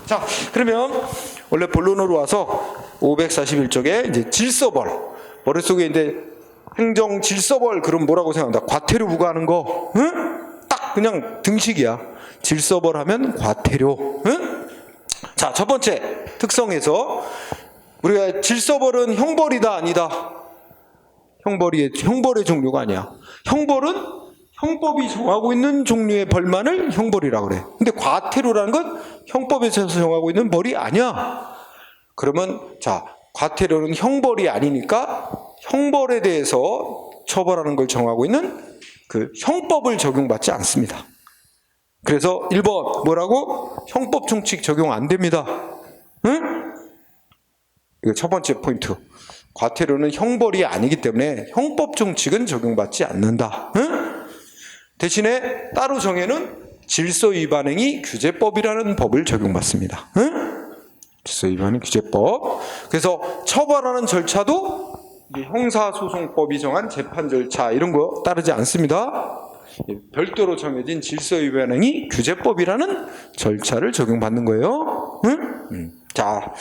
자, 그러면 원래 본론으로 와서 541쪽에 이제 질서벌, 머릿속에 이제 행정 질서벌, 그럼 뭐라고 생각한다? 과태료 부과하는 거, 응? 딱 그냥 등식이야. 질서벌 하면 과태료, 응? 자, 첫 번째 특성에서 우리가 질서벌은 형벌이다 아니다? 형벌의 종류가 아니야. 형벌은 형법이 정하고 있는 종류의 벌만을 형벌이라고 그래. 근데 과태료라는 건 형법에서 정하고 있는 벌이 아니야. 그러면 자, 과태료는 형벌이 아니니까 형벌에 대해서 처벌하는 걸 정하고 있는 그 형법을 적용받지 않습니다. 그래서 1번 뭐라고? 형법 총칙 적용 안 됩니다. 응? 이거 첫 번째 포인트. 과태료는 형벌이 아니기 때문에 형법 총칙은 적용받지 않는다. 응? 대신에 따로 정해는 질서위반행위 규제법이라는 법을 적용받습니다. 응? 질서위반행 규제법. 그래서 처벌하는 절차도 형사소송법이 정한 재판 절차 이런 거 따르지 않습니다. 별도로 정해진 질서위반행위 규제법이라는 절차를 적용받는 거예요. 응? 자,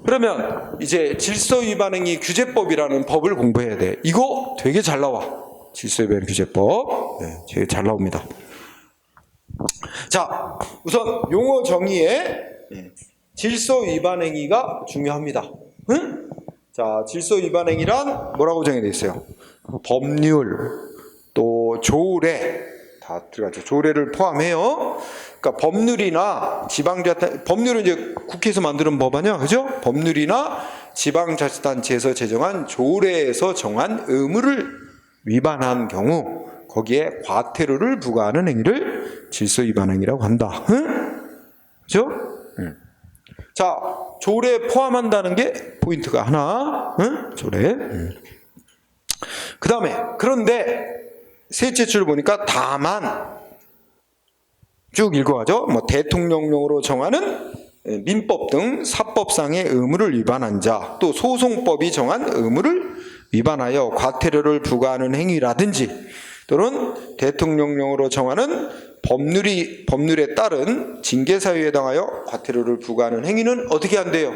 그러면 이제 질서위반행위 규제법이라는 법을 공부해야 돼. 이거 되게 잘 나와. 질서위반행위 규제법. 네, 되게 잘 나옵니다. 자, 우선 용어 정의에 질서위반행위가 중요합니다. 응? 자, 질서위반행위란 뭐라고 정해져 있어요? 법률, 또 조례 다 들어가죠. 조례를 포함해요. 그러니까 법률이나 지방자치단, 법률은 이제 국회에서 만드는 법 아니야, 그죠? 법률이나 지방자치단체에서 제정한 조례에서 정한 의무를 위반한 경우 거기에 과태료를 부과하는 행위를 질서위반행위라고 한다. 응? 그죠? 응. 자, 조례 포함한다는 게 포인트가 하나. 응? 조례. 그 다음에 그런데 셋째 줄 보니까 다만 쭉 읽어가죠. 뭐 대통령령으로 정하는 민법 등 사법상의 의무를 위반한 자, 또 소송법이 정한 의무를 위반하여 과태료를 부과하는 행위라든지 또는 대통령령으로 정하는 법률에 따른 징계사유에 해당하여 과태료를 부과하는 행위는 어떻게 한대요?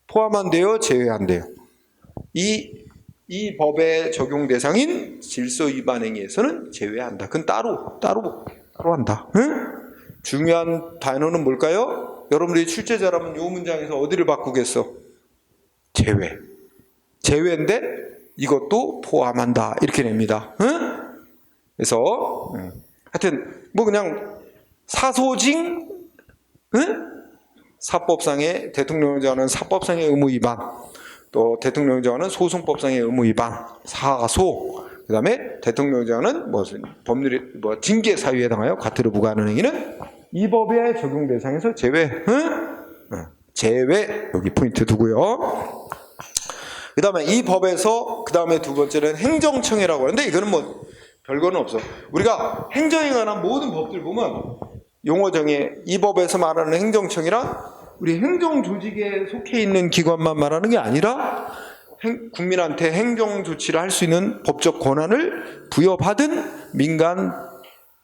포함한대요? 제외한대요? 이 법의 적용 대상인 질서위반행위에서는 제외한다. 그건 따로 한다. 응? 중요한 단어는 뭘까요? 여러분들이 출제자라면 이 문장에서 어디를 바꾸겠어? 제외인데 이것도 포함한다. 이렇게 냅니다. 응? 그래서 하여튼 뭐 그냥 사소징, 응? 사법상의 대통령령에 정하는 사법상의 의무 위반, 또 대통령령에 정하는 소송법상의 의무 위반, 사소, 그 다음에 대통령령에 정하는 법률이 징계 사유에 해당하여 과태료 부과하는 행위는 이 법의 적용 대상에서 제외, 응? 제외, 여기 포인트 두고요. 그 다음에 이 법에서 그 다음에 두 번째는 행정청해라고 하는데 이거는 뭐 별거는 없어. 우리가 행정에 관한 모든 법들 보면 용어 정의, 이 법에서 말하는 행정청이란 우리 행정조직에 속해 있는 기관만 말하는 게 아니라 국민한테 행정조치를 할 수 있는 법적 권한을 부여받은 민간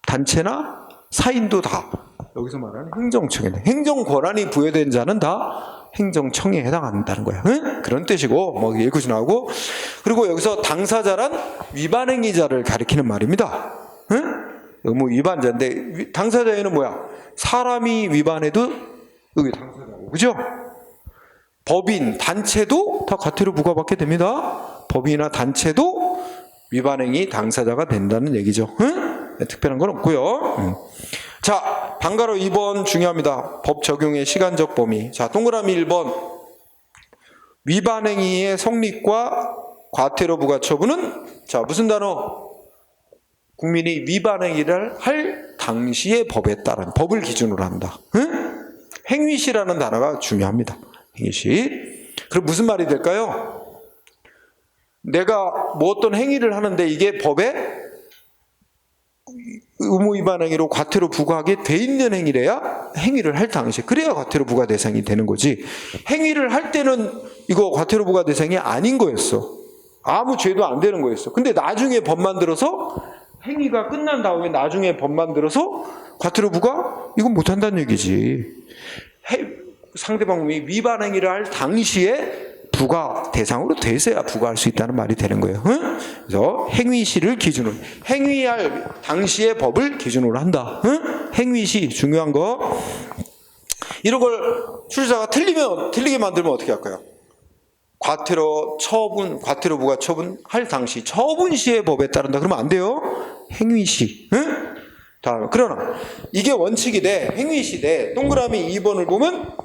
단체나 사인도 다 여기서 말하는 행정청이네. 행정 권한이 부여된 자는 다 행정청에 해당한다는 거야. 응? 그런 뜻이고, 뭐 여기서 나오고, 그리고 여기서 당사자란 위반행위자를 가리키는 말입니다. 응? 의무 위반자인데 당사자에는 뭐야? 사람이 위반해도 여기 당사자고, 그죠? 법인, 단체도 다 과태료 부과받게 됩니다. 법인이나 단체도 위반행위 당사자가 된다는 얘기죠. 응? 특별한 건 없고요. 자, 방가로 2번 중요합니다. 법 적용의 시간적 범위. 자, 동그라미 1번. 위반행위의 성립과 과태료 부과 처분은 자, 무슨 단어? 국민이 위반행위를 할 당시의 법에 따른 법을 기준으로 한다. 응? 행위시라는 단어가 중요합니다. 행위시. 그럼 무슨 말이 될까요? 내가 뭐 어떤 행위를 하는데 이게 법에 의무 위반 행위로 과태료 부과하게 돼 있는 행위래야 행위를 할 당시에 그래야 과태료 부과 대상이 되는 거지. 행위를 할 때는 이거 과태료 부과 대상이 아닌 거였어. 아무 죄도 안 되는 거였어. 근데 나중에 법 만들어서 행위가 끝난 다음에 나중에 법 만들어서 과태료 부과? 이건 못한다는 얘기지. 상대방이 위반 행위를 할 당시에 부과 대상으로 돼서야 부과할 수 있다는 말이 되는 거예요. 응? 그래서 행위시를 기준으로, 행위할 당시의 법을 기준으로 한다. 응? 행위시 중요한 거. 이런 걸 출자가 틀리게 만들면 어떻게 할까요? 과태료 처분, 과태료 부과 처분할 당시 처분시의 법에 따른다. 그러면 안 돼요. 행위시. 응? 다음, 그러나 이게 원칙이 돼. 행위시 돼. 동그라미 2번을 보면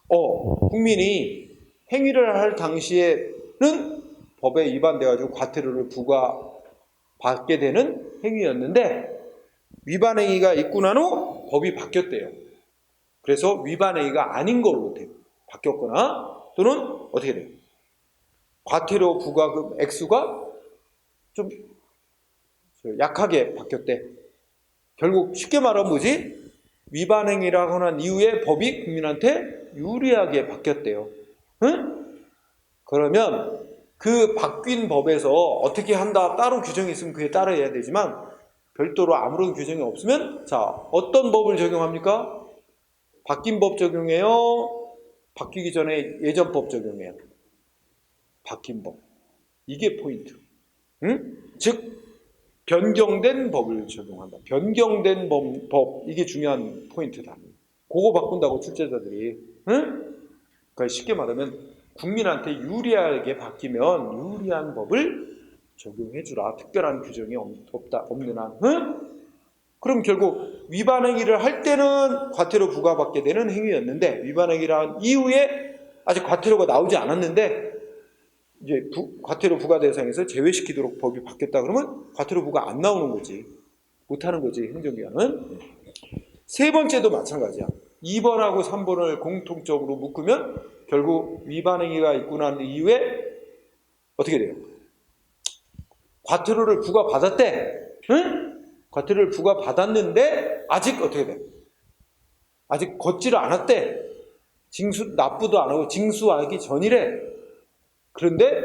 국민이 행위를 할 당시에는 법에 위반돼가지고 과태료를 부과받게 되는 행위였는데 위반 행위가 있고 난 후 법이 바뀌었대요. 그래서 위반 행위가 아닌 걸로 바뀌었거나 또는 어떻게 돼요? 과태료 부과금 액수가 좀 약하게 바뀌었대. 결국 쉽게 말하면 뭐지? 위반 행위라고 한 이후에 법이 국민한테 유리하게 바뀌었대요. 응? 그러면 그 바뀐 법에서 어떻게 한다 따로 규정이 있으면 그에 따라야 되지만 별도로 아무런 규정이 없으면 자, 어떤 법을 적용합니까? 바뀐 법 적용해요? 바뀌기 전에 예전 법 적용해요? 바뀐 법. 이게 포인트. 응? 즉 변경된 법을 적용한다. 변경된 법 이게 중요한 포인트다. 그거 바꾼다고 출제자들이. 응? 그러니까 쉽게 말하면 국민한테 유리하게 바뀌면 유리한 법을 적용해주라. 특별한 규정이 없는 한. 응? 그럼 결국 위반 행위를 할 때는 과태료 부과받게 되는 행위였는데 위반 행위를 한 이후에 아직 과태료가 나오지 않았는데 이제 과태료 부과 대상에서 제외시키도록 법이 바뀌었다 그러면 과태료 부과 안 나오는 거지. 못하는 거지, 행정기관은. 세 번째도 마찬가지야. 2번하고 3번을 공통적으로 묶으면 결국 위반 행위가 있고 난 이후에 어떻게 돼요? 과태료를 부과받았대. 응? 과태료를 부과받았는데 아직 어떻게 돼? 아직 걷지를 않았대. 납부도 안 하고 징수하기 전이래. 그런데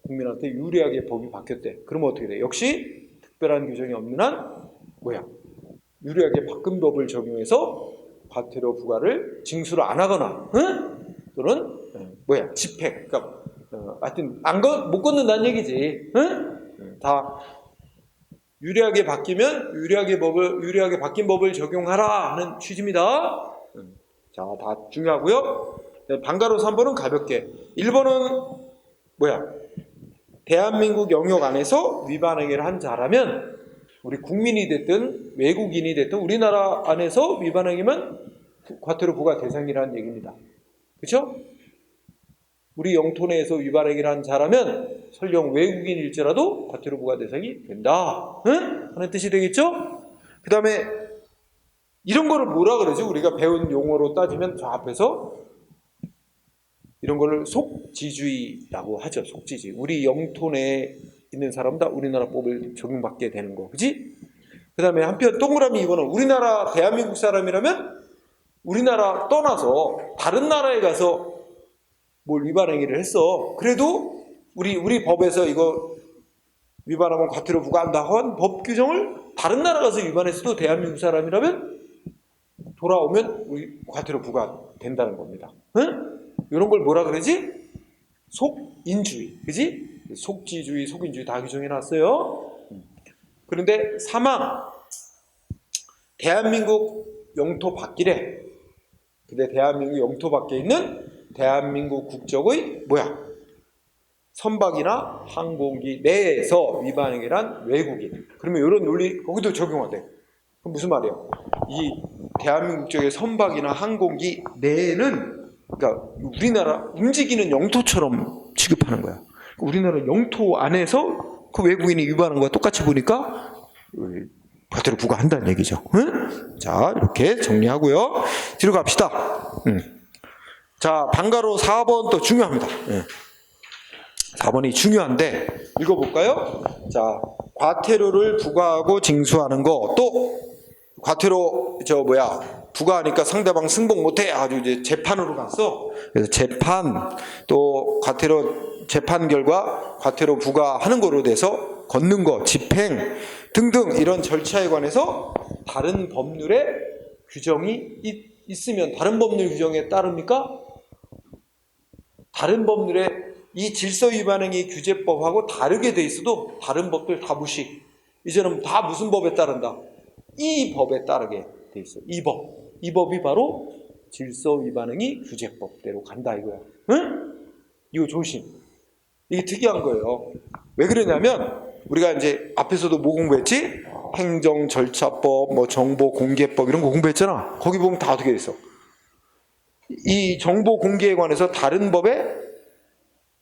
국민한테 유리하게 법이 바뀌었대. 그러면 어떻게 돼? 역시 특별한 규정이 없는 한 뭐야? 유리하게 바뀐 법을 적용해서 과태료 부과를 징수를 안 하거나, 응? 또는 뭐야? 집행. 그러니까 하여튼 못 걷는다는 얘기지. 응? 다 유리하게 바뀌면 유리하게 바뀐 법을 적용하라 하는 취지입니다. 자, 다 중요하고요. 방가로 3번은 가볍게. 1번은 뭐야? 대한민국 영역 안에서 위반 행위를 한 자라면 우리 국민이 됐든 외국인이 됐든 우리나라 안에서 위반 행위면 과태료 부과 대상이라는 얘기입니다. 그렇죠? 우리 영토 내에서 위반 행위를 한 자라면 설령 외국인일지라도 과태료 부과 대상이 된다. 응? 하는 뜻이 되겠죠? 그 다음에 이런 거를 뭐라 그러지? 우리가 배운 용어로 따지면 저 앞에서 이런 거를 속지주의라고 하죠. 속지주의. 우리 영토 내에 있는 사람 다 우리나라 법을 적용받게 되는 거. 그지? 그 다음에 한편 동그라미 2번은 우리나라 대한민국 사람이라면 우리나라 떠나서 다른 나라에 가서 뭘 위반 행위를 했어. 그래도 우리 법에서 이거 위반하면 과태료 부과한다 한 법 규정을 다른 나라 가서 위반했어도 대한민국 사람이라면 돌아오면 우리 과태료 부과된다는 겁니다. 응? 이런 걸 뭐라 그러지? 속인주의. 그지? 속지주의, 속인주의 다 규정해 놨어요. 그런데 사망. 대한민국 영토 밖이래. 근데 대한민국 영토 밖에 있는 대한민국 국적의 뭐야? 선박이나 항공기 내에서 위반 행위란 외국인. 그러면 이런 논리 거기도 적용하대. 그럼 무슨 말이에요? 이 대한민국 국적의 선박이나 항공기 내에는 그러니까 우리나라 움직이는 영토처럼 취급하는 거야. 우리나라 영토 안에서 그 외국인이 위반한 거와 똑같이 보니까 과태료 부과한다는 얘기죠. 응? 자, 이렇게 정리하고요. 뒤로 갑시다. 자, 방가로 4번 또 중요합니다. 4번이 중요한데 읽어볼까요? 자, 과태료를 부과하고 징수하는 거, 또 과태료 부과하니까 상대방 승복 못해 아주 이제 재판으로 갔어. 그래서 재판 또 과태료 재판 결과 과태료 부과하는 거로 돼서 걷는 거, 집행, 등등 이런 절차에 관해서 다른 법률에 규정이 있으면 다른 법률 규정에 따릅니까? 다른 법률에 이 질서위반행위 규제법하고 다르게 돼 있어도 다른 법들 다 무시. 이제는 다 무슨 법에 따른다? 이 법에 따르게 돼 있어. 이 법. 이 법이 바로 질서위반행위 규제법대로 간다 이거야. 응? 이거 조심. 이게 특이한 거예요. 왜 그러냐면 우리가 이제 앞에서도 뭐 공부했지? 행정절차법, 뭐 정보공개법 이런 거 공부했잖아. 거기 보면 다 어떻게 돼 있어? 이 정보공개에 관해서 다른 법에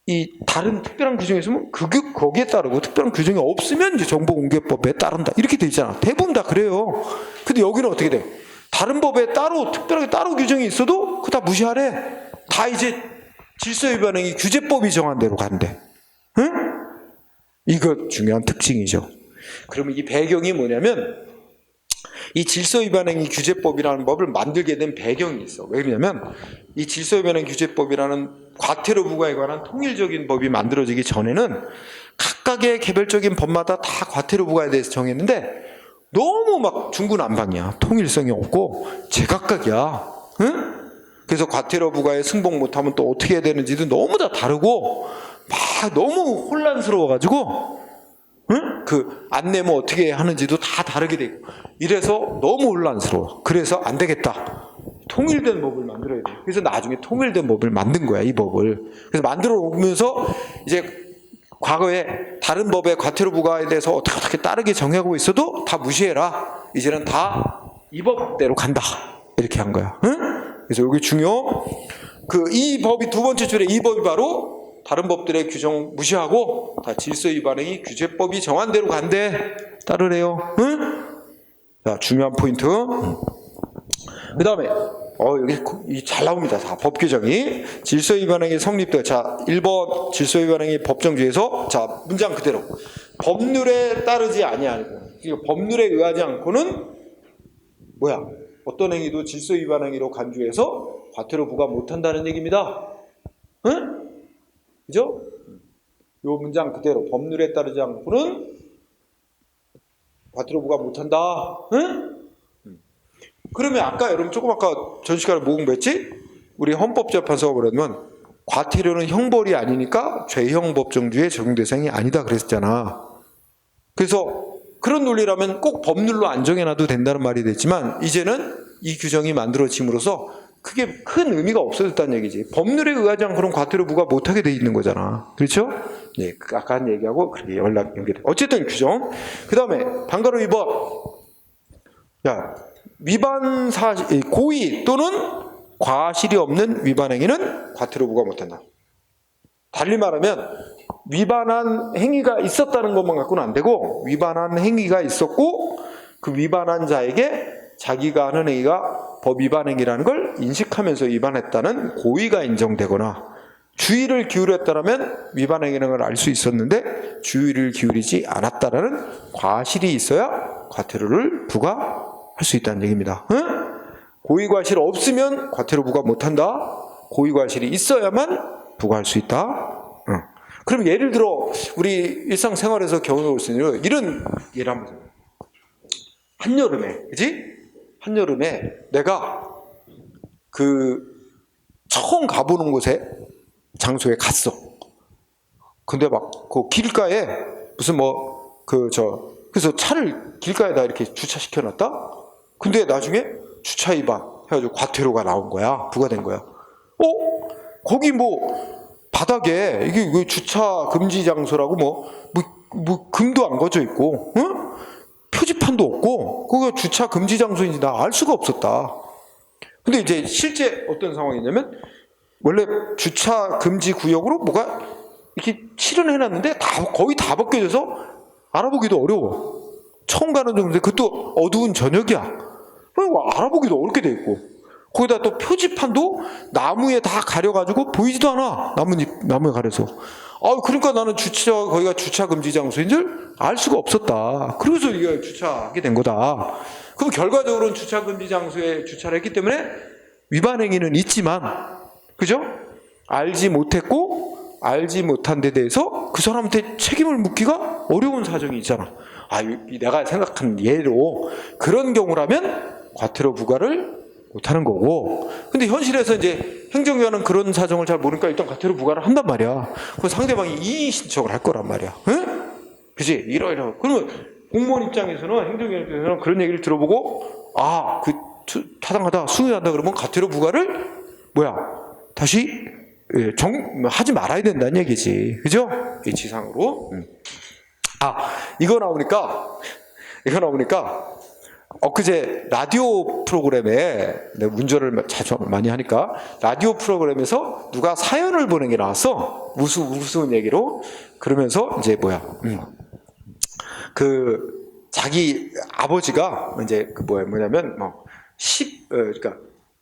이 다른 특별한 규정이 있으면 거기에 따르고 특별한 규정이 없으면 이제 정보공개법에 따른다 이렇게 돼 있잖아. 대부분 다 그래요. 근데 여기는 어떻게 돼? 다른 법에 따로 특별하게 따로 규정이 있어도 그거 다 무시하래. 다 이제 질서위반행위 규제법이 정한 대로 간대. 응? 이거 중요한 특징이죠. 그러면 이 배경이 뭐냐면 이 질서위반행위 규제법이라는 법을 만들게 된 배경이 있어. 왜 그러냐면 이 질서위반행위 규제법이라는 과태료 부과에 관한 통일적인 법이 만들어지기 전에는 각각의 개별적인 법마다 다 과태료 부과에 대해서 정했는데 너무 막 중구난방이야. 통일성이 없고 제각각이야. 응? 그래서 과태료 부과에 승복 못하면 또 어떻게 해야 되는지도 너무 다 다르고 막 너무 혼란스러워가지고 응? 그 안 내면 어떻게 하는지도 다 다르게 되고 이래서 너무 혼란스러워. 그래서 안 되겠다. 통일된 법을 만들어야 돼. 그래서 나중에 통일된 법을 만든 거야, 이 법을. 그래서 만들어 오면서 이제 과거에 다른 법의 과태료 부과에 대해서 어떻게 따르게 정하고 있어도 다 무시해라. 이제는 다 이 법대로 간다. 이렇게 한 거야. 응? 그래서 여기 중요. 이 법이 두 번째 줄에 이 법이 바로 다른 법들의 규정 무시하고 다 질서위반행위 규제법이 정한 대로 간대. 따르래요. 응? 자, 중요한 포인트. 그 다음에 여기 잘 나옵니다. 자, 법 규정이 질서위반행위 성립돼. 자, 1번 질서위반행위 법정주에서 자, 문장 그대로 법률에 따르지 아니하고 법률에 의하지 않고는 뭐야? 어떤 행위도 질서위반행위로 간주해서 과태료 부과 못한다는 얘기입니다. 응? 그죠? 요 문장 그대로 법률에 따르지 않고는 과태료 부과 못한다. 응? 그러면 아까 여러분 조금 아까 전 시간에 뭐 공부했지? 우리 헌법재판소가 그러면 과태료는 형벌이 아니니까 죄형 법정주의 적용 대상이 아니다 그랬잖아. 그래서 그런 논리라면 꼭 법률로 안 정해놔도 된다는 말이 됐지만 이제는 이 규정이 만들어짐으로써 크게 큰 의미가 없어졌다는 얘기지. 법률에 의하지 않고는 과태료 부과 못하게 돼 있는 거잖아. 그렇죠? 네, 아까 한 얘기하고 그렇게 연결돼. 어쨌든 규정. 그 다음에 방과로 2번. 야, 위반 사실, 고의 또는 과실이 없는 위반 행위는 과태료 부과 못한다. 달리 말하면 위반한 행위가 있었다는 것만 갖고는 안 되고 위반한 행위가 있었고 그 위반한 자에게 자기가 하는 행위가 법 위반 행위라는 걸 인식하면서 위반했다는 고의가 인정되거나 주의를 기울였다면 위반 행위라는 걸 알 수 있었는데 주의를 기울이지 않았다라는 과실이 있어야 과태료를 부과할 수 있다는 얘기입니다. 응? 고의 과실 없으면 과태료 부과 못한다. 고의 과실이 있어야만 부과할 수 있다. 응. 그럼 예를 들어 우리 일상생활에서 경험해 볼 수 있는 이런 예를 한번 해보세요. 한여름에, 그지? 한여름에 내가 처음 가보는 곳에 장소에 갔어. 근데 막 그 길가에 무슨 그래서 차를 길가에다 이렇게 주차시켜 놨다. 근데 나중에 주차 위반 해가지고 과태료가 나온 거야. 부과된 거야. 거기 바닥에 이게 주차 금지 장소라고 금도 안 거져 있고, 응? 표지판도 없고, 그거 주차 금지 장소인지 나 알 수가 없었다. 근데 이제 실제 어떤 상황이냐면, 원래 주차 금지 구역으로 뭐가 이렇게 칠을 해놨는데 거의 다 벗겨져서 알아보기도 어려워. 처음 가는 중인데 그것도 어두운 저녁이야. 알아보기도 어렵게 돼 있고, 거기다 또 표지판도 나무에 다 가려가지고 보이지도 않아. 나무에 가려서. 그러니까 나는 거기가 주차 금지 장소인 줄 알 수가 없었다. 그래서 이게 주차하게 된 거다. 그럼 결과적으로는 주차 금지 장소에 주차를 했기 때문에 위반 행위는 있지만, 그죠? 알지 못했고 알지 못한 데 대해서 그 사람한테 책임을 묻기가 어려운 사정이 있잖아. 내가 생각한 예로 그런 경우라면 과태료 부과를 못하는 거고, 근데 현실에서 이제 행정위원은 그런 사정을 잘 모르니까 일단 과태료 부과를 한단 말이야. 그럼 상대방이 이의 신청을 할 거란 말이야. 응? 그지? 이러이러. 그러면 공무원 입장에서는, 행정위원 입장에서는 그런 얘기를 들어보고, 타당하다, 수긍한다 그러면 과태료 부과를 다시 하지 말아야 된다는 얘기지. 그죠? 이 지상으로. 이거 나오니까 엊그제 라디오 프로그램에, 내가 운전을 자주 많이 하니까 라디오 프로그램에서 누가 사연을 보낸 게 나왔어. 우스운 얘기로. 그러면서 이제 자기 아버지가 이제 뭐냐면 그러니까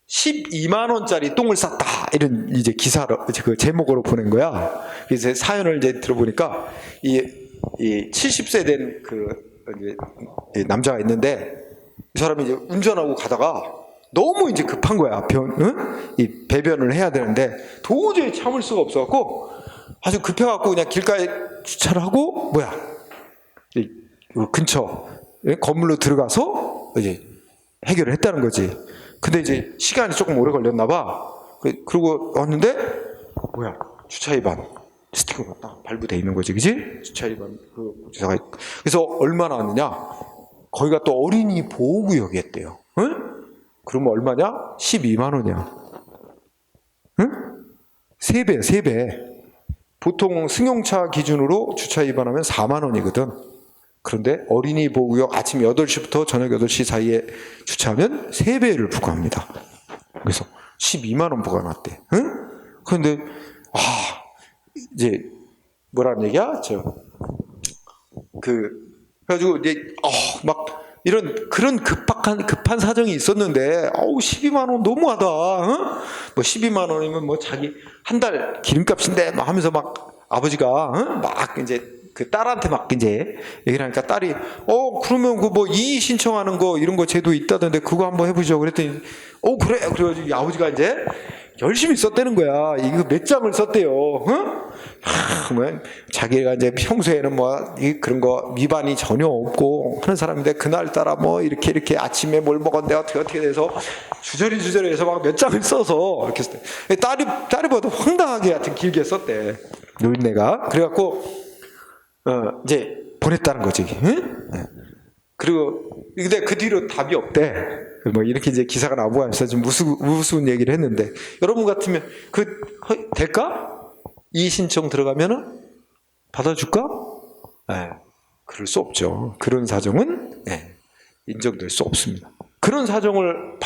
12만 원짜리 똥을 쌌다, 이런 이제 기사를, 그 제목으로 보낸 거야. 그래서 사연을 이제 들어보니까 이 70세 된 이제 남자가 있는데, 이 사람이 이제 운전하고 가다가 너무 이제 급한 거야. 이 배변을 해야 되는데 도저히 참을 수가 없어갖고 아주 급해갖고 그냥 길가에 주차를 하고 이 근처 건물로 들어가서 이제 해결을 했다는 거지. 근데 이제 시간이 조금 오래 걸렸나 봐. 그러고 왔는데 주차 위반 스티커가 딱 발부돼 있는 거지, 그지? 주차 위반 주차가. 그래서 얼마 나왔느냐? 거기가 또 어린이 보호구역이었대요. 응? 그러면 얼마냐? 12만 원이야. 응? 3배. 보통 승용차 기준으로 주차 위반하면 4만 원이거든. 그런데 어린이 보호구역 아침 8시부터 저녁 8시 사이에 주차하면 3배를 부과합니다. 그래서 12만 원 부과났대. 응? 그런데 이제 뭐라는 얘기야? 그래가지고 이제 그런 급한 사정이 있었는데 12만 원 너무하다. 어? 12만 원이면 자기 한 달 기름값인데 하면서 아버지가 이제 그 딸한테 이제 얘기를 하니까 딸이 그러면 이의 신청하는 거 이런 거 제도 있다던데 그거 한번 해보죠. 그랬더니 그래. 그래가지고 아버지가 이제 열심히 썼다는 거야. 이거 몇 장을 썼대요. 자기가 이제 평소에는 그런 거 위반이 전혀 없고 하는 사람인데, 그날따라 이렇게 아침에 뭘 먹었는데 어떻게 돼서 주저리 해서 몇 장을 써서 이렇게 썼대. 딸이 봐도 황당하게 하여튼 길게 썼대, 노인네가. 그래갖고 이제 보냈다는 거지. 응? 그리고 근데 그 뒤로 답이 없대. 이렇게 이제 기사가 나오고 하면서 좀 우스운 얘기를 했는데, 여러분 같으면 될까? 이의 신청 들어가면은 받아줄까? 그럴 수 없죠. 그런 사정은 인정될 수 없습니다. 그런 사정을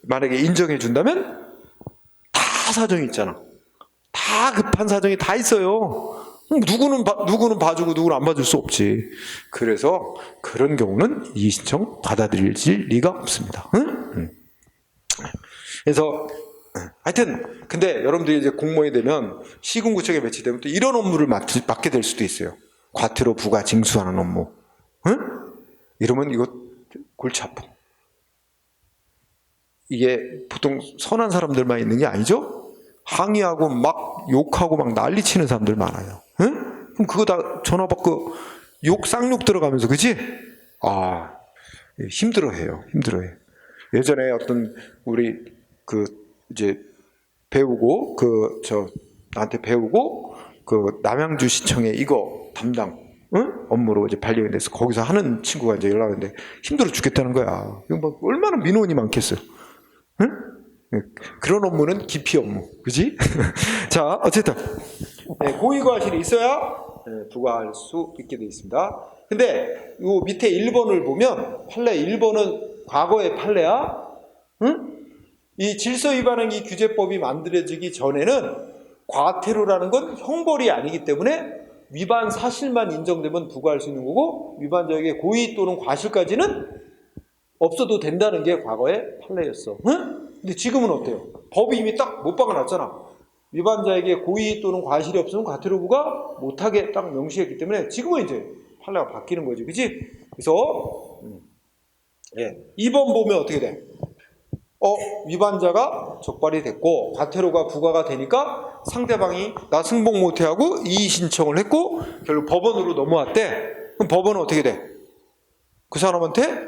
만약에 인정해 준다면 다 사정이 있잖아. 다 급한 사정이 다 있어요. 누구는 봐주고 누구는 안 봐줄 수 없지. 그래서 그런 경우는 이의 신청 받아들일 리가 없습니다. 응? 그래서 하여튼 근데 여러분들이 이제 공무원이 되면 시군구청에 배치되면 또 이런 업무를 맡게 될 수도 있어요. 과태료 부과 징수하는 업무. 응? 이러면 이거 골치 아파. 이게 보통 선한 사람들만 있는 게 아니죠? 항의하고 욕하고 난리치는 사람들 많아요. 응? 그럼 그거 다 전화 받고 쌍욕 들어가면서, 그지? 힘들어해요. 예전에 어떤 우리 이제 배우고 나한테 배우고 남양주 시청에 이거 담당 업무로 이제 발령이 돼서 거기서 하는 친구가 이제 연락 왔는데 힘들어 죽겠다는 거야. 이거 얼마나 민원이 많겠어요. 응? 그런 업무는 기피 업무, 그지? 자, 어쨌든 고의과실이 있어야 부과할 수 있게 되어 있습니다. 근데 요 밑에 1번을 보면 판례 1번은 과거의 판례야. 응? 이 질서 위반행위 규제법이 만들어지기 전에는 과태료라는 건 형벌이 아니기 때문에 위반 사실만 인정되면 부과할 수 있는 거고, 위반자에게 고의 또는 과실까지는 없어도 된다는 게 과거의 판례였어. 응? 근데 지금은 어때요? 법이 이미 딱 못 박아놨잖아. 위반자에게 고의 또는 과실이 없으면 과태료 부과 못하게 딱 명시했기 때문에 지금은 이제 판례가 바뀌는 거지, 그치? 그래서 2번 보면 어떻게 돼? 위반자가 적발이 됐고 과태료가 부과가 되니까 상대방이 나 승복 못해하고 이의 신청을 했고 결국 법원으로 넘어왔대. 그럼 법원은 어떻게 돼? 그 사람한테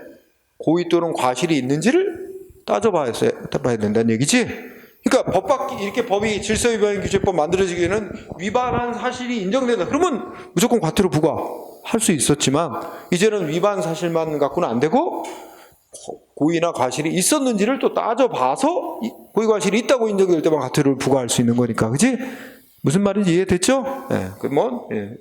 고의 또는 과실이 있는지를 따져봐야 된다는 얘기지. 그러니까 이렇게 법이 질서위반규제법 만들어지기에는 위반한 사실이 인정된다. 그러면 무조건 과태료 부과할 수 있었지만 이제는 위반 사실만 갖고는 안 되고 고의나 과실이 있었는지를 또 따져봐서 고의 과실이 있다고 인정될 때만 과태료를 부과할 수 있는 거니까, 그지? 무슨 말인지 이해됐죠?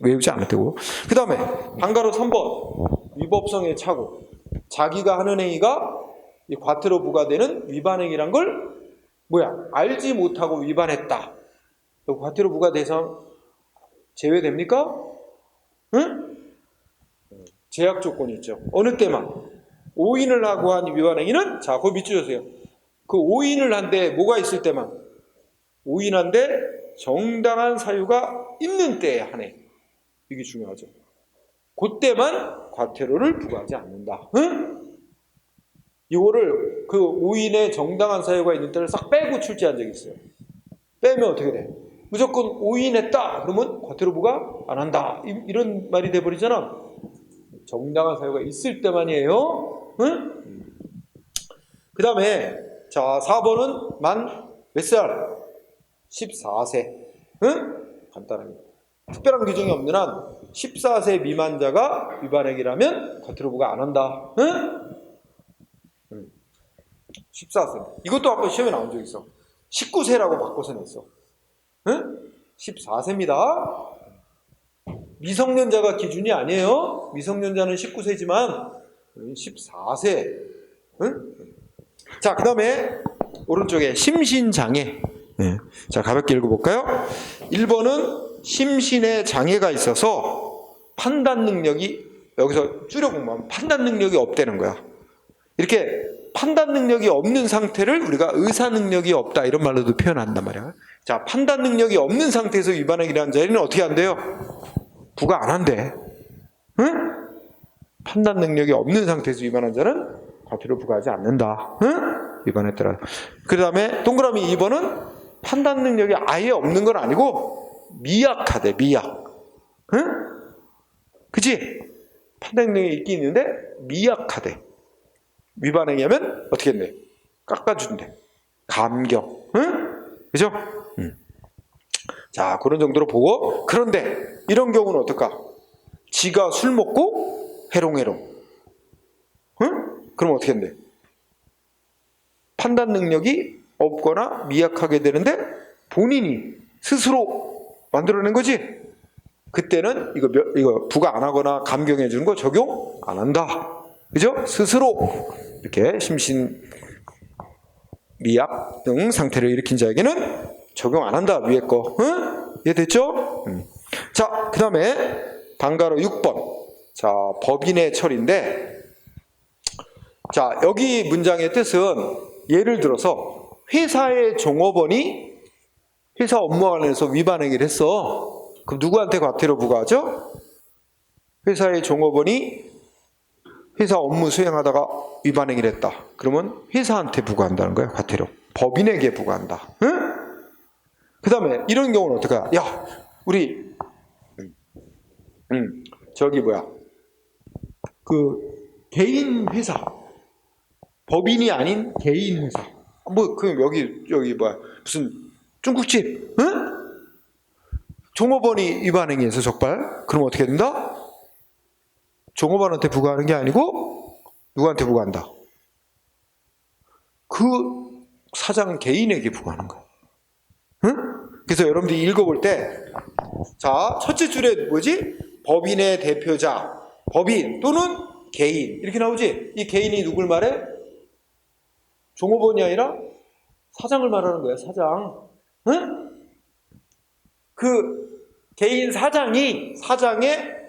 외우지 않을 테고. 그 다음에 방가로 3번 위법성의 착오. 자기가 하는 행위가 이 과태료 부과되는 위반행위란 걸 알지 못하고 위반했다. 과태료 부과 대상 제외됩니까? 응? 제약 조건이 있죠. 어느 때만? 오인을 하고 한 위반행위는, 자, 그거 밑줄 주세요. 그 오인을 한데 뭐가 있을 때만? 오인한데 정당한 사유가 있는 때에 하네. 이게 중요하죠. 그때만 과태료를 부과하지 않는다. 응? 이거를 그 오인의 정당한 사유가 있는 때를 싹 빼고 출제한 적이 있어요. 빼면 어떻게 돼? 무조건 오인했다 그러면 과태료 부과 안 한다. 이런 말이 돼버리잖아. 정당한 사유가 있을 때만이에요. 응? 그 다음에 자 4번은 만 몇 살? 14세. 응? 간단합니다. 특별한 규정이 없는 한 14세 미만자가 위반행위라면 과태료 부과 안 한다. 응? 14세. 이것도 한번 시험에 나온 적 있어. 19세라고 바꿔서 냈어. 응? 14세입니다. 미성년자가 기준이 아니에요. 미성년자는 19세지만 14세. 응? 자, 그 다음에 오른쪽에 심신장애. 자, 가볍게 읽어볼까요? 1번은 심신에 장애가 있어서 판단 능력이, 여기서 줄여보면 판단 능력이 없다는 거야. 이렇게 판단 능력이 없는 상태를 우리가 의사 능력이 없다 이런 말로도 표현한단 말이야. 자, 판단 능력이 없는 상태에서 위반행위를 자리는 어떻게 한대요? 부과 안 한대. 응? 판단 능력이 없는 상태에서 위반한 자는 과태료 부과하지 않는다. 응? 위반했더라. 그 다음에 동그라미 2번은 판단 능력이 아예 없는 건 아니고 미약하대. 미약. 응? 그치? 판단 능력이 있긴 있는데 미약하대. 위반행위하면 어떻게 했네? 깎아준대. 감경. 응? 그죠? 자, 그런 정도로 보고, 그런데 이런 경우는 어떨까? 지가 술 먹고 해롱해롱. 응? 그럼 어떻게 했네? 판단 능력이 없거나 미약하게 되는데 본인이 스스로 만들어낸 거지? 그때는 이거 부과 안 하거나 감경해 주는 거 적용 안 한다. 그죠? 스스로 이렇게 심신 미약 등 상태를 일으킨 자에게는 적용 안 한다. 위에 거. 응? 이해됐죠? 자, 그 다음에 방가로 6번. 자, 법인의 처리인데, 자, 여기 문장의 뜻은 예를 들어서 회사의 종업원이 회사 업무 관련해서 위반행위를 했어. 그럼 누구한테 과태료 부과하죠? 회사의 종업원이 회사 업무 수행하다가 위반행위를 했다. 그러면 회사한테 부과한다는 거야, 과태료. 법인에게 부과한다. 응? 그 다음에 이런 경우는 어떡해? 야, 우리 개인 회사, 법인이 아닌 개인 회사. 무슨 중국집, 응? 종업원이 위반행위해서 적발. 그럼 어떻게 된다? 종업원한테 부과하는 게 아니고 누구한테 부과한다? 그 사장 개인에게 부과하는 거야. 응? 그래서 여러분들이 읽어볼 때, 자, 첫째 줄에 뭐지? 법인의 대표자, 법인 또는 개인 이렇게 나오지? 이 개인이 누굴 말해? 종업원이 아니라 사장을 말하는 거야. 사장. 응? 그 개인 사장의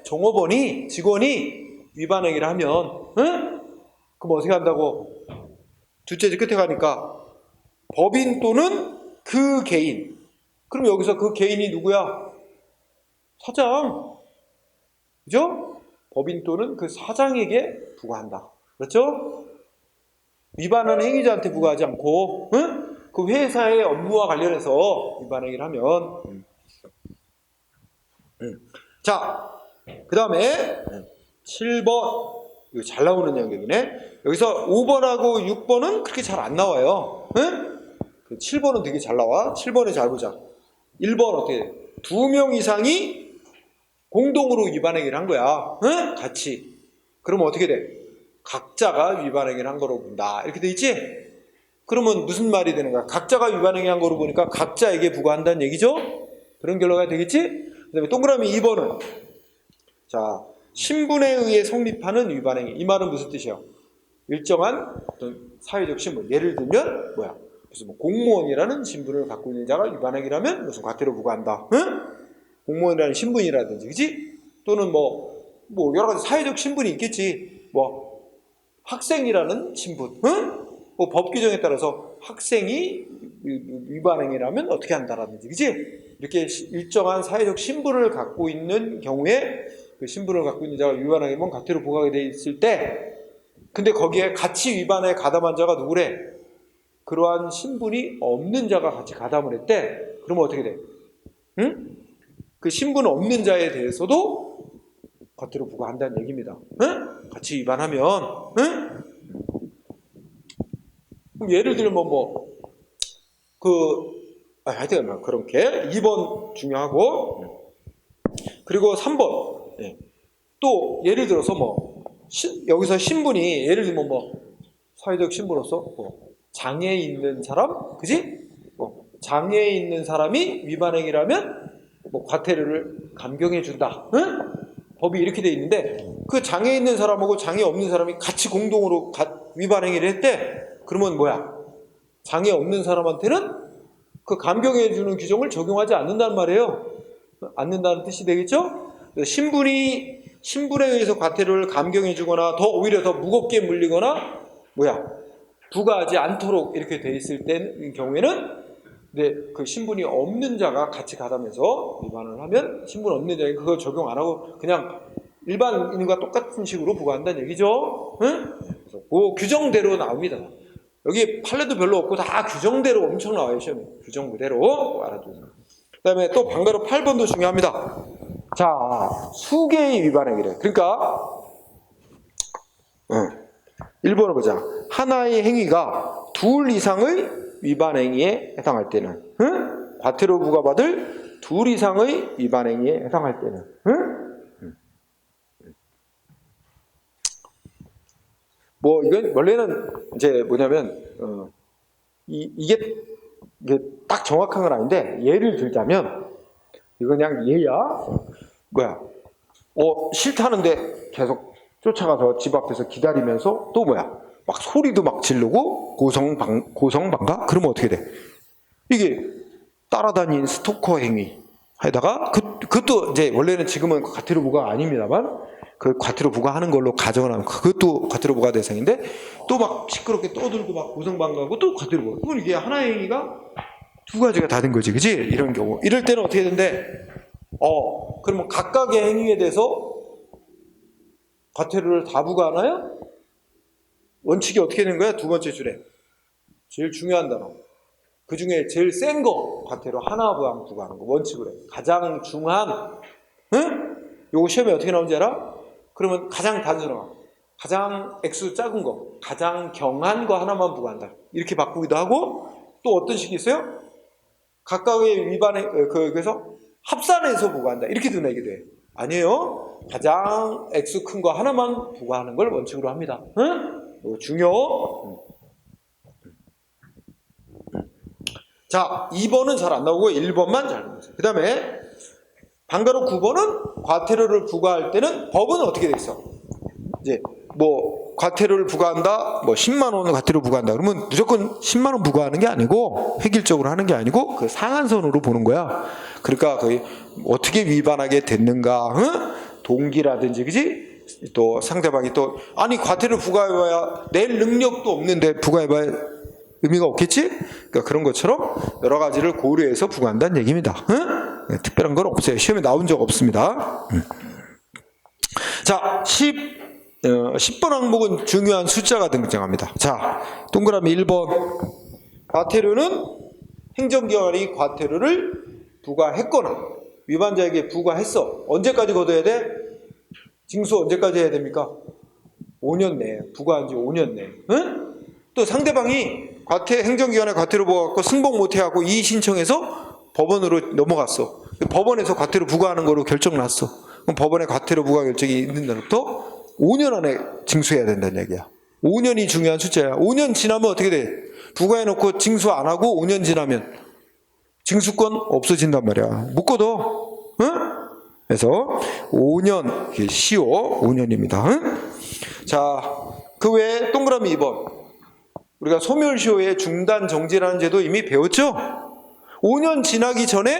종업원이, 직원이 위반행위를 하면, 응? 그럼 어떻게 한다고? 둘째 줄 끝에 가니까 법인 또는 그 개인. 그럼 여기서 그 개인이 누구야? 사장. 그죠? 법인 또는 그 사장에게 부과한다. 그렇죠? 위반하는 행위자한테 부과하지 않고, 응? 그 회사의 업무와 관련해서 위반 행위를 하면. 자, 그 다음에 7번. 이거 잘 나오는 영역이네. 여기서 5번하고 6번은 그렇게 잘 안 나와요. 응? 7번은 되게 잘 나와. 7번에 잘 보자. 1번 어떻게 돼? 2명 이상이 공동으로 위반 행위를 한 거야. 응? 같이. 그러면 어떻게 돼? 각자가 위반 행위를 한 거로 본다. 이렇게 돼 있지? 그러면 무슨 말이 되는 거야? 각자가 위반 행위 한 거로 보니까 각자에게 부과한다는 얘기죠? 그런 결과가 되겠지? 그 다음에 동그라미 2번은 자, 신분에 의해 성립하는 위반 행위. 이 말은 무슨 뜻이야? 일정한 어떤 사회적 신분. 예를 들면 뭐야? 무슨 뭐 공무원이라는 신분을 갖고 있는 자가 위반 행위라면 무슨 과태료 부과한다. 응? 공무원이라는 신분이라든지, 그지? 또는 뭐 여러 가지 사회적 신분이 있겠지. 뭐 학생이라는 신분, 응? 뭐 법 규정에 따라서 학생이 위반 행위라면 어떻게 한다라든지, 그지? 이렇게 일정한 사회적 신분을 갖고 있는 경우에 그 신분을 갖고 있는 자가 위반 행위면 과태료 부과가 돼 있을 때, 근데 거기에 같이 위반에 가담한 자가 누구래? 그러한 신분이 없는 자가 같이 가담을 했대. 그러면 어떻게 돼? 응? 그 신분 없는 자에 대해서도 과태료 부과한다는 얘기입니다. 응? 같이 위반하면, 응? 그럼 예를 들면 하여튼 그렇게 2번 중요하고, 그리고 3번. 또 예를 들어서 여기서 신분이 예를 들면 사회적 신분으로서 장애 있는 사람, 그지? 장애 있는 사람이 위반 행위라면 과태료를 감경해 준다. 응? 법이 이렇게 돼 있는데 그 장애 있는 사람하고 장애 없는 사람이 같이 공동으로 위반 행위를 했대. 그러면 뭐야? 장애 없는 사람한테는 그 감경해 주는 규정을 적용하지 않는다는 말이에요. 않는다는 뜻이 되겠죠? 신분에 의해서 과태료를 감경해 주거나 오히려 더 무겁게 물리거나 부과하지 않도록 이렇게 돼 있을 경우에는 그 신분이 없는 자가 같이 가담해서 위반을 하면 신분 없는 자에게 그걸 적용 안 하고 그냥 일반인과 똑같은 식으로 부과한다는 얘기죠. 응? 그래서 그 규정대로 나옵니다. 여기 판례도 별로 없고 다 규정대로 엄청 나와요. 시험에. 규정 그대로 알아두세요. 그 다음에 또 방가로 8번도 중요합니다. 자, 수개의 위반 행위래. 그러니까 1번을 보자. 하나의 행위가 둘 이상의 위반 행위에 해당할 때는, 응? 과태료 부과받을 둘 이상의 위반 행위에 해당할 때는, 응? 이건 원래는 이제 뭐냐면 이게 딱 정확한 건 아닌데 예를 들자면 이건 그냥 예야. 싫다는데 계속 쫓아가서 집 앞에서 기다리면서 또 막 소리도 막 지르고 고성방가? 그러면 어떻게 돼? 이게 따라다닌 스토커 행위 하다가 그것도 이제 원래는 지금은 과태료 부과가 아닙니다만 그 과태료 부과하는 걸로 가정을 하면 그것도 과태료 부과 대상인데 또 막 시끄럽게 떠들고 막 고성방가하고 또 과태료 부과. 그럼 이게 하나의 행위가 두 가지가 다 된 거지, 그지? 이런 경우. 이럴 때는 어떻게 되는데 그러면 각각의 행위에 대해서 과태료를 다 부과하나요? 원칙이 어떻게 되는 거야? 두 번째 줄에 제일 중요한 단어. 그 중에 제일 센 거 과태료 하나만 부과하는 거 원칙으로 해. 가장 중한, 응? 요거 시험에 어떻게 나오는지 알아? 그러면 가장 단순한 거, 가장 액수 작은 거, 가장 경한 거 하나만 부과한다. 이렇게 바꾸기도 하고 또 어떤 식이 있어요? 각각의 위반에 그래서 합산해서 부과한다. 이렇게도 내기도 해. 아니에요. 가장 액수 큰 거 하나만 부과하는 걸 원칙으로 합니다. 응? 이거 중요. 자, 2번은 잘 안 나오고 1번만 잘 나오고 있어요. 그 다음에 방가로 9번은 과태료를 부과할 때는 법은 어떻게 돼 있어? 이제 과태료를 부과한다, 10만 원을 과태료 부과한다. 그러면 무조건 10만 원 부과하는 게 아니고 획일적으로 하는 게 아니고 그 상한선으로 보는 거야. 그러니까 거의 어떻게 위반하게 됐는가, 응? 동기라든지, 그지? 또 상대방이 또 아니 과태료 부과해봐야 낼 능력도 없는데 부과해봐야 의미가 없겠지? 그러니까 그런 것처럼 여러 가지를 고려해서 부과한다는 얘기입니다. 응? 특별한 건 없어요. 시험에 나온 적 없습니다. 자, 10번 항목은 중요한 숫자가 등장합니다. 자, 동그라미 1번. 과태료는 행정기관이 과태료를 부과했거나 위반자에게 부과했어. 언제까지 걷어야 돼? 징수 언제까지 해야 됩니까? 5년 내에. 부과한 지 5년 내에. 응? 또 상대방이 행정기관에 과태료 부과하고 승복 못해하고 이의 신청해서 법원으로 넘어갔어. 법원에서 과태료 부과하는 거로 결정 났어. 그럼 법원에 과태료 부과 결정이 있는 날부터 5년 안에 징수해야 된다는 얘기야. 5년이 중요한 숫자야. 5년 지나면 어떻게 돼? 부과해놓고 징수 안 하고 5년 지나면 징수권 없어진단 말이야. 못 걷어. 응? 그래서 5년, 이게 시효 5년입니다. 응? 자, 그 외에 동그라미 2번. 우리가 소멸시효의 중단 정지라는 제도 이미 배웠죠? 5년 지나기 전에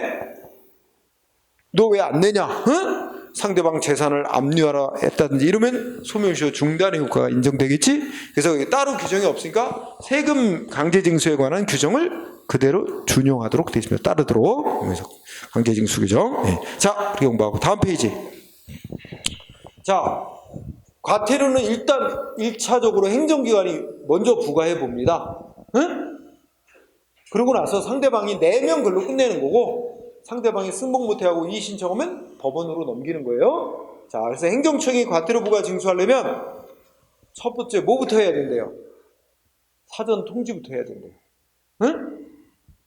너 왜 안 내냐? 응? 상대방 재산을 압류하라 했다든지 이러면 소멸시효 중단의 효과가 인정되겠지? 그래서 따로 규정이 없으니까 세금 강제징수에 관한 규정을 그대로 준용하도록 되어 있습니다. 따르도록. 그래서 강제징수 규정. 네. 자, 그렇게 공부하고 다음 페이지. 자, 과태료는 일단 1차적으로 행정기관이 먼저 부과해 봅니다. 응? 그러고 나서 상대방이 내면 글로 끝내는 거고 상대방이 승복 못해하고 이의 신청하면 법원으로 넘기는 거예요. 자, 그래서 행정청이 과태료 부과 징수하려면 첫 번째 뭐부터 해야 된대요? 사전 통지부터 해야 된대요. 응?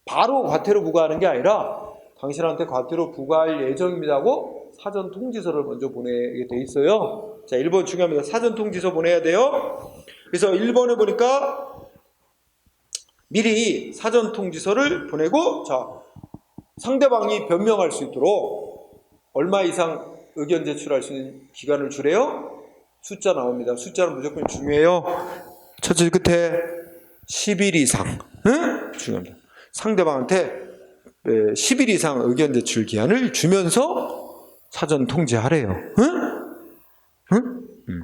바로 과태료 부과하는 게 아니라 당신한테 과태료 부과할 예정입니다 하고 사전 통지서를 먼저 보내게 돼 있어요. 자, 1번 중요합니다. 사전 통지서 보내야 돼요. 그래서 1번에 보니까 미리 사전 통지서를 보내고, 자, 상대방이 변명할 수 있도록 얼마 이상 의견 제출할 수 있는 기간을 주래요? 숫자 나옵니다. 숫자는 무조건 중요해요. 첫째 끝에 10일 이상. 응? 중요합니다. 상대방한테 10일 이상 의견 제출 기한을 주면서 사전 통지하래요. 응? 응?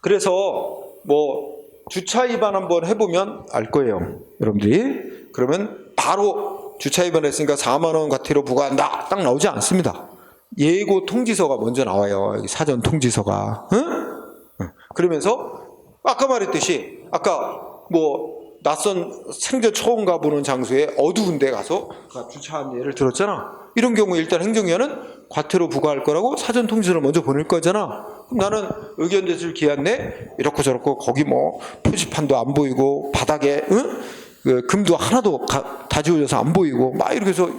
그래서 뭐 주차 위반 한번 해보면 알 거예요. 여러분들이. 그러면 바로 주차 위반했으니까 4만 원 과태료 부과한다. 딱 나오지 않습니다. 예고 통지서가 먼저 나와요. 여기 사전 통지서가. 응? 그러면서 아까 말했듯이 아까 뭐 낯선 생전 처음 가보는 장소에 어두운 데 가서 주차한 예를 들었잖아. 이런 경우에 일단 행정기관은 과태료 부과할 거라고 사전 통지서를 먼저 보낼 거잖아. 그럼 나는 의견 제출 기한 내 이렇고 저렇고 거기 뭐 표지판도 안 보이고 바닥에 그 금도 하나도 다 지워져서 안 보이고 막 이렇게 해서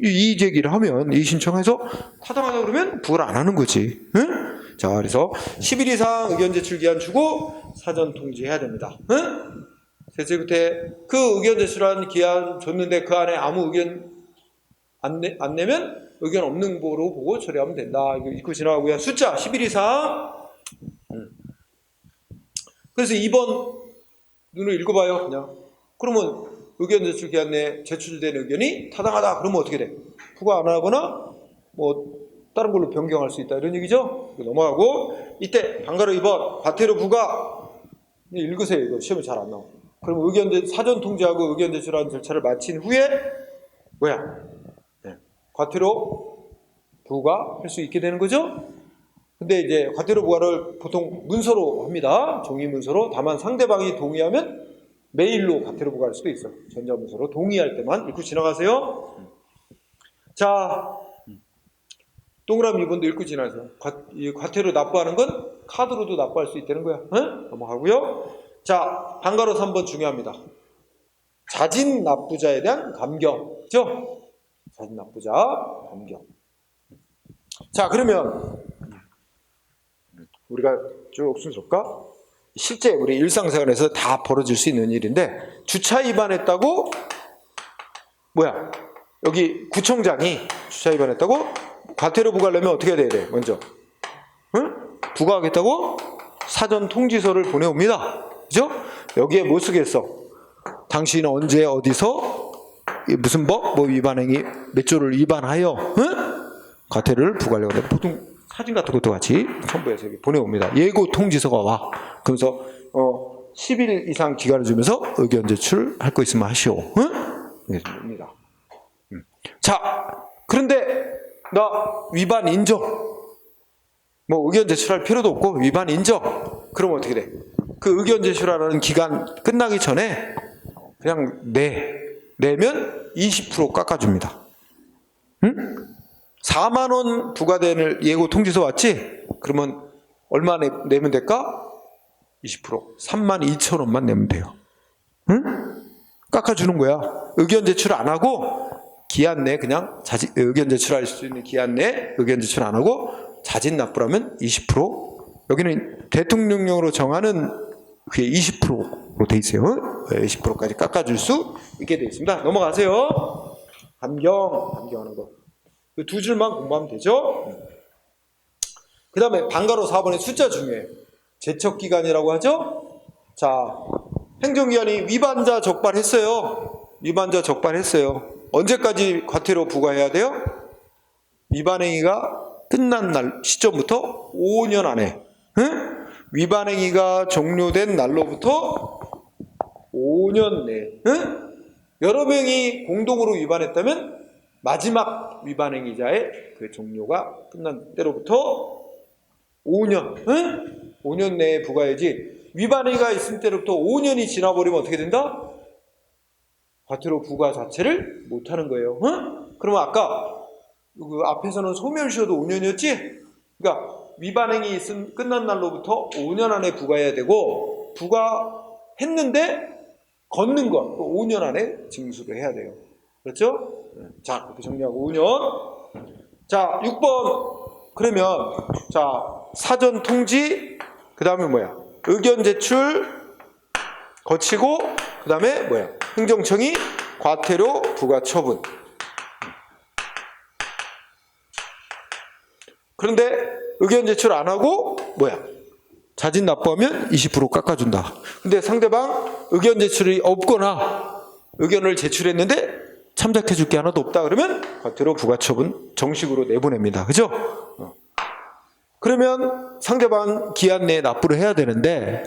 이의 제기를 하면 이의 신청해서 타당하다 그러면 부과를 안 하는 거지. 응? 자, 그래서 10일 이상 의견 제출 기한 주고 사전 통지해야 됩니다. 응? 셋째 끝에 그 의견 제출한 기한 줬는데 그 안에 아무 의견 안 내면 의견 없는 거로 보고 처리하면 된다. 이거 읽고 지나가고요. 숫자 10일 이상. 그래서 2번 눈을 읽어봐요. 그냥. 그러면 의견 제출 기한 내에 제출된 의견이 타당하다. 그러면 어떻게 돼? 부과 안 하거나 뭐 다른 걸로 변경할 수 있다. 이런 얘기죠. 넘어가고 이때 방가로 2번 과태료 부과. 읽으세요. 이거 시험에 잘 안 나와. 그럼 사전 통지하고 의견 제출하는 절차를 마친 후에 뭐야? 네. 과태료 부과할 수 있게 되는 거죠. 근데 이제 과태료 부과를 보통 문서로 합니다. 종이 문서로. 다만 상대방이 동의하면 메일로 과태료 부과할 수도 있어요. 전자문서로. 동의할 때만 읽고 지나가세요. 자, 동그라미 2번도 읽고 지나가세요. 과태료 납부하는 건 카드로도 납부할 수 있다는 거야. 응? 넘어가고요. 자, 방가로 3번 중요합니다. 자진 납부자에 대한 감경. 그죠? 자진 납부자 감경. 자, 그러면 우리가 쭉 순서일까? 실제 우리 일상생활에서 다 벌어질 수 있는 일인데 주차 위반했다고 뭐야? 여기 구청장이 주차 위반했다고 과태료 부과하려면 어떻게 해야 돼? 먼저 응? 부과하겠다고 사전 통지서를 보내옵니다. 그죠? 여기에 뭐 쓰겠어? 당신은 언제 어디서 무슨 법? 뭐 위반행위 몇 조를 위반하여 응? 과태료를 부과하려고 해. 보통 사진 같은 것도 같이 첨부해서 보내옵니다. 예고 통지서가 와. 그러면서 10일 이상 기간을 주면서 의견 제출할 거 있으면 하시오. 응? 입니다. 자, 그런데 나 위반 인정. 뭐 의견 제출할 필요도 없고 위반 인정. 그러면 어떻게 돼? 그 의견 제출하라는 기간 끝나기 전에 그냥 내면 20% 깎아줍니다. 응? 4만 원 부과될 예고 통지서 왔지? 그러면 얼마 내면 될까? 20%. 3만 2천 원만 내면 돼요. 응? 깎아주는 거야. 의견 제출 안 하고 기한 내 그냥 의견 제출할 수 있는 기한 내 의견 제출 안 하고 자진 납부라면 20%. 여기는 대통령령으로 정하는 그게 20%로 돼 있어요. 20%까지 깎아줄 수 있게 돼 있습니다. 넘어가세요. 감경하는 거. 그 두 줄만 공부하면 되죠. 그 다음에 방가로 4번의 숫자 중에 제척기간이라고 하죠. 자, 행정기관이 위반자 적발했어요. 위반자 적발했어요. 언제까지 과태료 부과해야 돼요? 위반행위가 끝난 날 시점부터 5년 안에, 응? 위반행위가 종료된 날로부터 5년 내에, 응? 여러 명이 공동으로 위반했다면 마지막 위반행위자의 그 종료가 끝난 때로부터 5년, 응? 5년 내에 부과해야지. 위반행위가 있을 때로부터 5년이 지나버리면 어떻게 된다? 과태료 부과 자체를 못하는 거예요. 응? 그러면 아까 그 앞에서는 소멸시효도 5년이었지? 그러니까 위반행위 끝난 날로부터 5년 안에 부과해야 되고, 부과했는데 걷는 건 5년 안에 징수를 해야 돼요. 그렇죠? 자, 그렇게 정리하고 5년. 자, 6번. 그러면 자, 사전 통지, 그 다음에 뭐야? 의견 제출 거치고, 그 다음에 뭐야? 행정청이 과태료 부과 처분. 그런데 의견 제출 안 하고 뭐야? 자진 납부하면 20% 깎아준다. 근데 상대방 의견 제출이 없거나 의견을 제출했는데 참작해 줄 게 하나도 없다 그러면 과태료 부과 처분 정식으로 내보냅니다. 그죠? 그러면 상대방 기한 내에 납부를 해야 되는데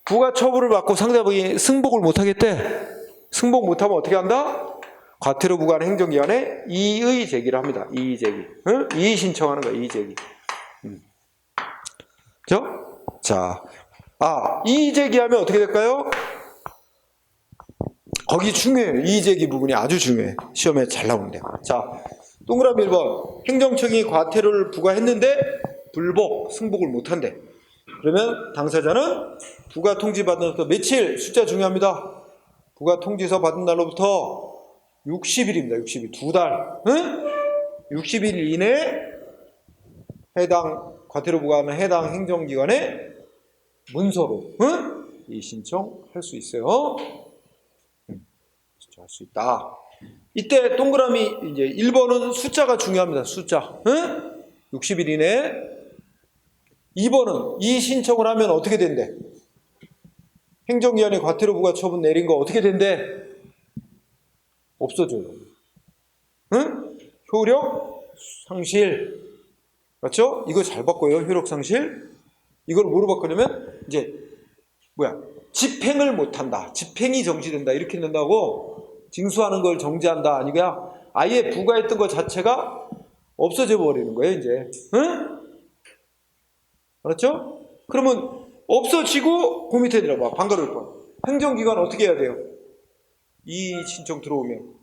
부과 처분을 받고 상대방이 승복을 못 하겠대. 승복 못 하면 어떻게 한다? 과태료 부과하는 행정기관에 이의 제기를 합니다. 이의 제기. 응? 이의 신청하는 거야. 이의 제기. 그죠? 자, 이의 제기하면 어떻게 될까요? 거기 중요해요. 이의 제기 부분이 아주 중요해. 시험에 잘 나오는데. 자, 동그라미 1번. 행정청이 과태료를 부과했는데 불복, 승복을 못한대. 그러면 당사자는 부과 통지 받은 날부터 며칠, 숫자 중요합니다. 부과 통지서 받은 날로부터 60일입니다. 60일. 2달. 응? 60일 이내에 해당 과태료 부과하는 해당 행정기관에 문서로, 응? 이 신청할 수 있어요. 신청할 수 있다. 이때 동그라미 이제 1번은 숫자가 중요합니다. 숫자. 응? 60일 이내에. 2번은 이 신청을 하면 어떻게 된대? 행정기관이 과태료 부과 처분 내린 거 어떻게 된대? 없어져요. 응? 효력 상실. 맞죠? 이거 잘 바꿔요. 효력 상실. 이걸 뭐로 바꾸냐면 이제 뭐야? 집행을 못한다. 집행이 정지된다. 이렇게 된다고 징수하는 걸 정지한다. 아니야. 아예 부과했던 것 자체가 없어져 버리는 거예요. 이제. 응? 알았죠? 그러면 없어지고 그 밑에 들어봐. 방가로 1번. 행정기관 어떻게 해야 돼요? 이 신청 들어오면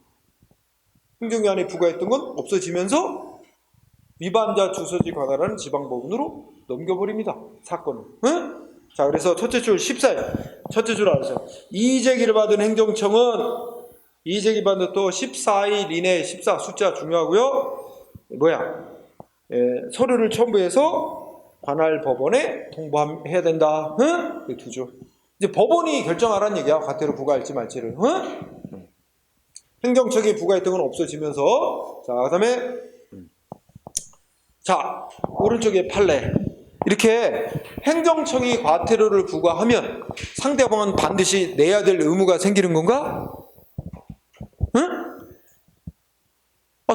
행정기관이 부과했던 건 없어지면서 위반자 주소지 관할하는 지방법원으로 넘겨버립니다. 사건을. 응? 자, 그래서 첫째 줄 14일. 첫째 줄 알아서 이의제기를 받은 행정청은 이의제기 받은 또 14일 이내 14 숫자 중요하고요. 뭐야? 서류를 첨부해서 관할 법원에 통보해야 된다. 응? 이 두 줄. 이제 법원이 결정하라는 얘기야. 과태료 부과할지 말지를. 응? 행정청이 부과했던 건 없어지면서. 자, 그 다음에 자, 오른쪽에 판례. 이렇게 행정청이 과태료를 부과하면 상대방은 반드시 내야 될 의무가 생기는 건가? 응?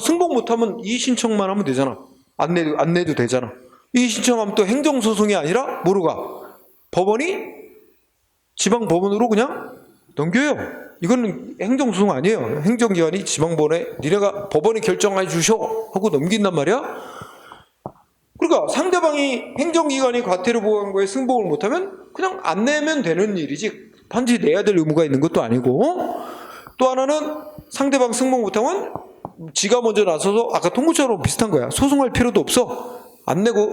승복 못하면 이의 신청만 하면 되잖아. 안 내도 되잖아. 이의 신청하면 또 행정소송이 아니라 뭐로 가? 법원이 지방법원으로 그냥 넘겨요. 이거는 행정소송 아니에요. 행정기관이 지방법원에 니네가 법원이 결정해 주셔 하고 넘긴단 말이야. 그러니까 상대방이 행정기관이 과태료 부과한 거에 승복을 못하면 그냥 안 내면 되는 일이지 반드시 내야 될 의무가 있는 것도 아니고, 또 하나는 상대방 승복 못하면 지가 먼저 나서서 아까 통고처럼 비슷한 거야. 소송할 필요도 없어. 안 내고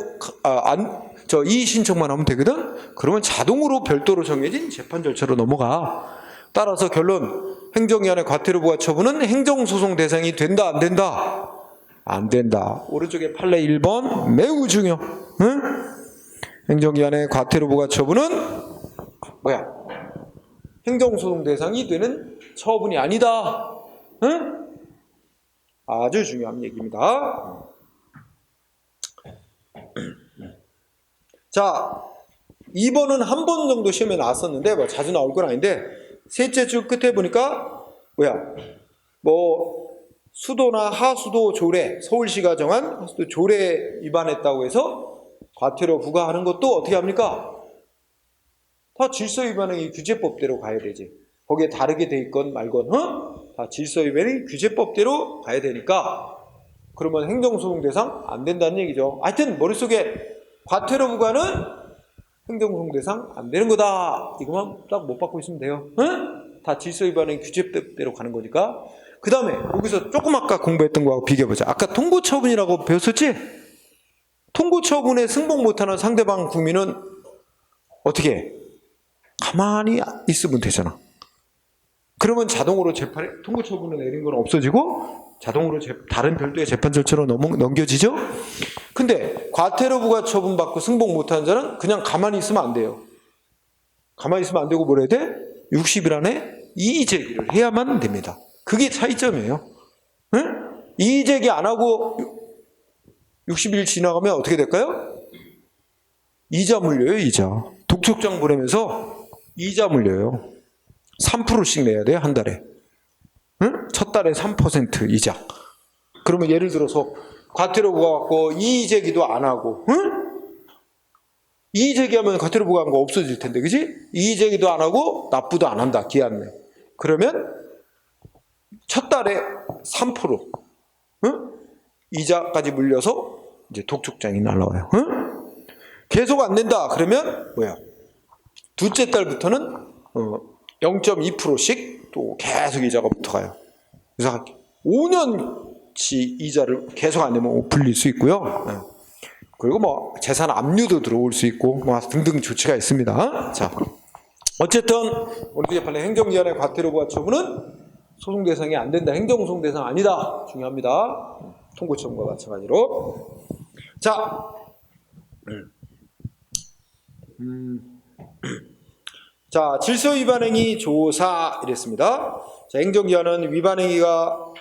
이의 신청만 하면 되거든. 그러면 자동으로 별도로 정해진 재판 절차로 넘어가. 따라서 결론, 행정기관의 과태료 부과 처분은 행정소송 대상이 된다 안 된다? 안 된다. 오른쪽에 판례 1번 매우 중요. 응? 행정기관의 과태료 부과 처분은 뭐야? 행정소송 대상이 되는 처분이 아니다. 응? 아주 중요한 얘기입니다. 자, 2번은 한 번 정도 시험에 나왔었는데 뭐 자주 나올 건 아닌데, 셋째 줄 끝에 보니까 뭐야? 수도나 하수도 조례, 서울시가 정한 하수도 조례 위반했다고 해서 과태료 부과하는 것도 어떻게 합니까? 다 질서 위반행위 규제법대로 가야 되지. 거기에 다르게 돼 있건 말건, 다 질서 위반행위 규제법대로 가야 되니까, 그러면 행정소송 대상 안 된다는 얘기죠. 하여튼 머릿속에 과태료 부과는 행정소송 대상 안 되는 거다. 이것만 딱 못 받고 있으면 돼요. 다 질서 위반행위 규제법대로 가는 거니까. 그 다음에 여기서 조금 아까 공부했던 거하고 비교해보자. 아까 통고처분이라고 배웠었지? 통고처분에 승복 못하는 상대방 국민은 어떻게 해? 가만히 있으면 되잖아. 그러면 자동으로 재판에 통고처분을 내린 건 없어지고 자동으로 다른 별도의 재판 절차로 넘겨지죠? 근데 과태료 부과 처분받고 승복 못하는 자는 그냥 가만히 있으면 안 돼요. 가만히 있으면 안 되고 뭘 해야 돼? 60일 안에 이의 제기를 해야만 됩니다. 그게 차이점이에요. 응? 이의 제기 안 하고 60일 지나가면 어떻게 될까요? 이자 물려요, 이자. 독촉장 보내면서 이자 물려요. 3%씩 내야 돼요, 한 달에. 응? 첫 달에 3% 이자. 그러면 예를 들어서 과태료 부과받고 이의 제기도 안 하고, 응? 이의 제기하면 과태료 부과한 거 없어질 텐데, 그지? 이의 제기도 안 하고 납부도 안 한다, 기한 내. 그러면 첫 달에 3%, 응? 이자까지 물려서 이제 독촉장이 날라와요. 응? 계속 안 낸다 그러면 뭐야? 둘째 달부터는 0.2%씩 또 계속 이자가 붙어가요. 그래서 5년치 이자를 계속 안 내면 불릴 수 있고요. 그리고 뭐 재산 압류도 들어올 수 있고 뭐 등등 조치가 있습니다. 자, 어쨌든 오늘 재판의 행정기관의 과태료 부과 처분은 소송 대상이 안 된다. 행정소송 대상 아니다. 중요합니다. 통고처분과 마찬가지로. 자, 자, 질서 위반행위 조사 이랬습니다. 자, 행정기관은 위반행위가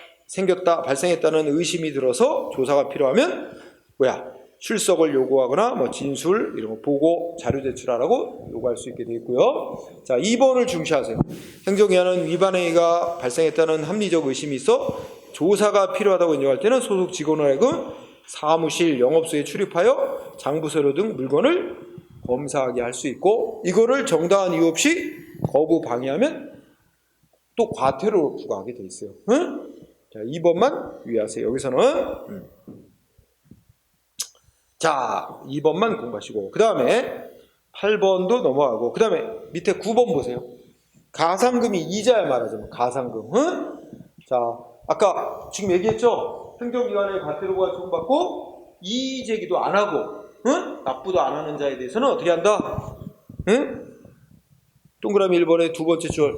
발생했다는 의심이 들어서 조사가 필요하면 뭐야? 출석을 요구하거나 뭐 진술 이런 거 보고 자료 제출하라고 요구할 수 있게 되어 있고요. 자, 2번을 중시하세요. 행정기관은 위반행위가 발생했다는 합리적 의심이 있어 조사가 필요하다고 인정할 때는 소속 직원을 하여금 사무실, 영업소에 출입하여 장부서류 등 물건을 검사하게 할 수 있고, 이거를 정당한 이유 없이 거부 방해하면 또 과태료를 부과하게 돼 있어요. 응? 자, 2번만 유의하세요. 여기서는 자, 2번만 공부하시고, 그 다음에 8번도 넘어가고, 그 다음에 밑에 9번 보세요. 가상금이 이자야 말하자면 가상금. 응? 자, 아까 지금 얘기했죠? 행정기관의 과태료가 처분받고 이의 제기도 안 하고, 응? 납부도 안 하는 자에 대해서는 어떻게 한다? 응? 동그라미 1번의 두 번째 줄,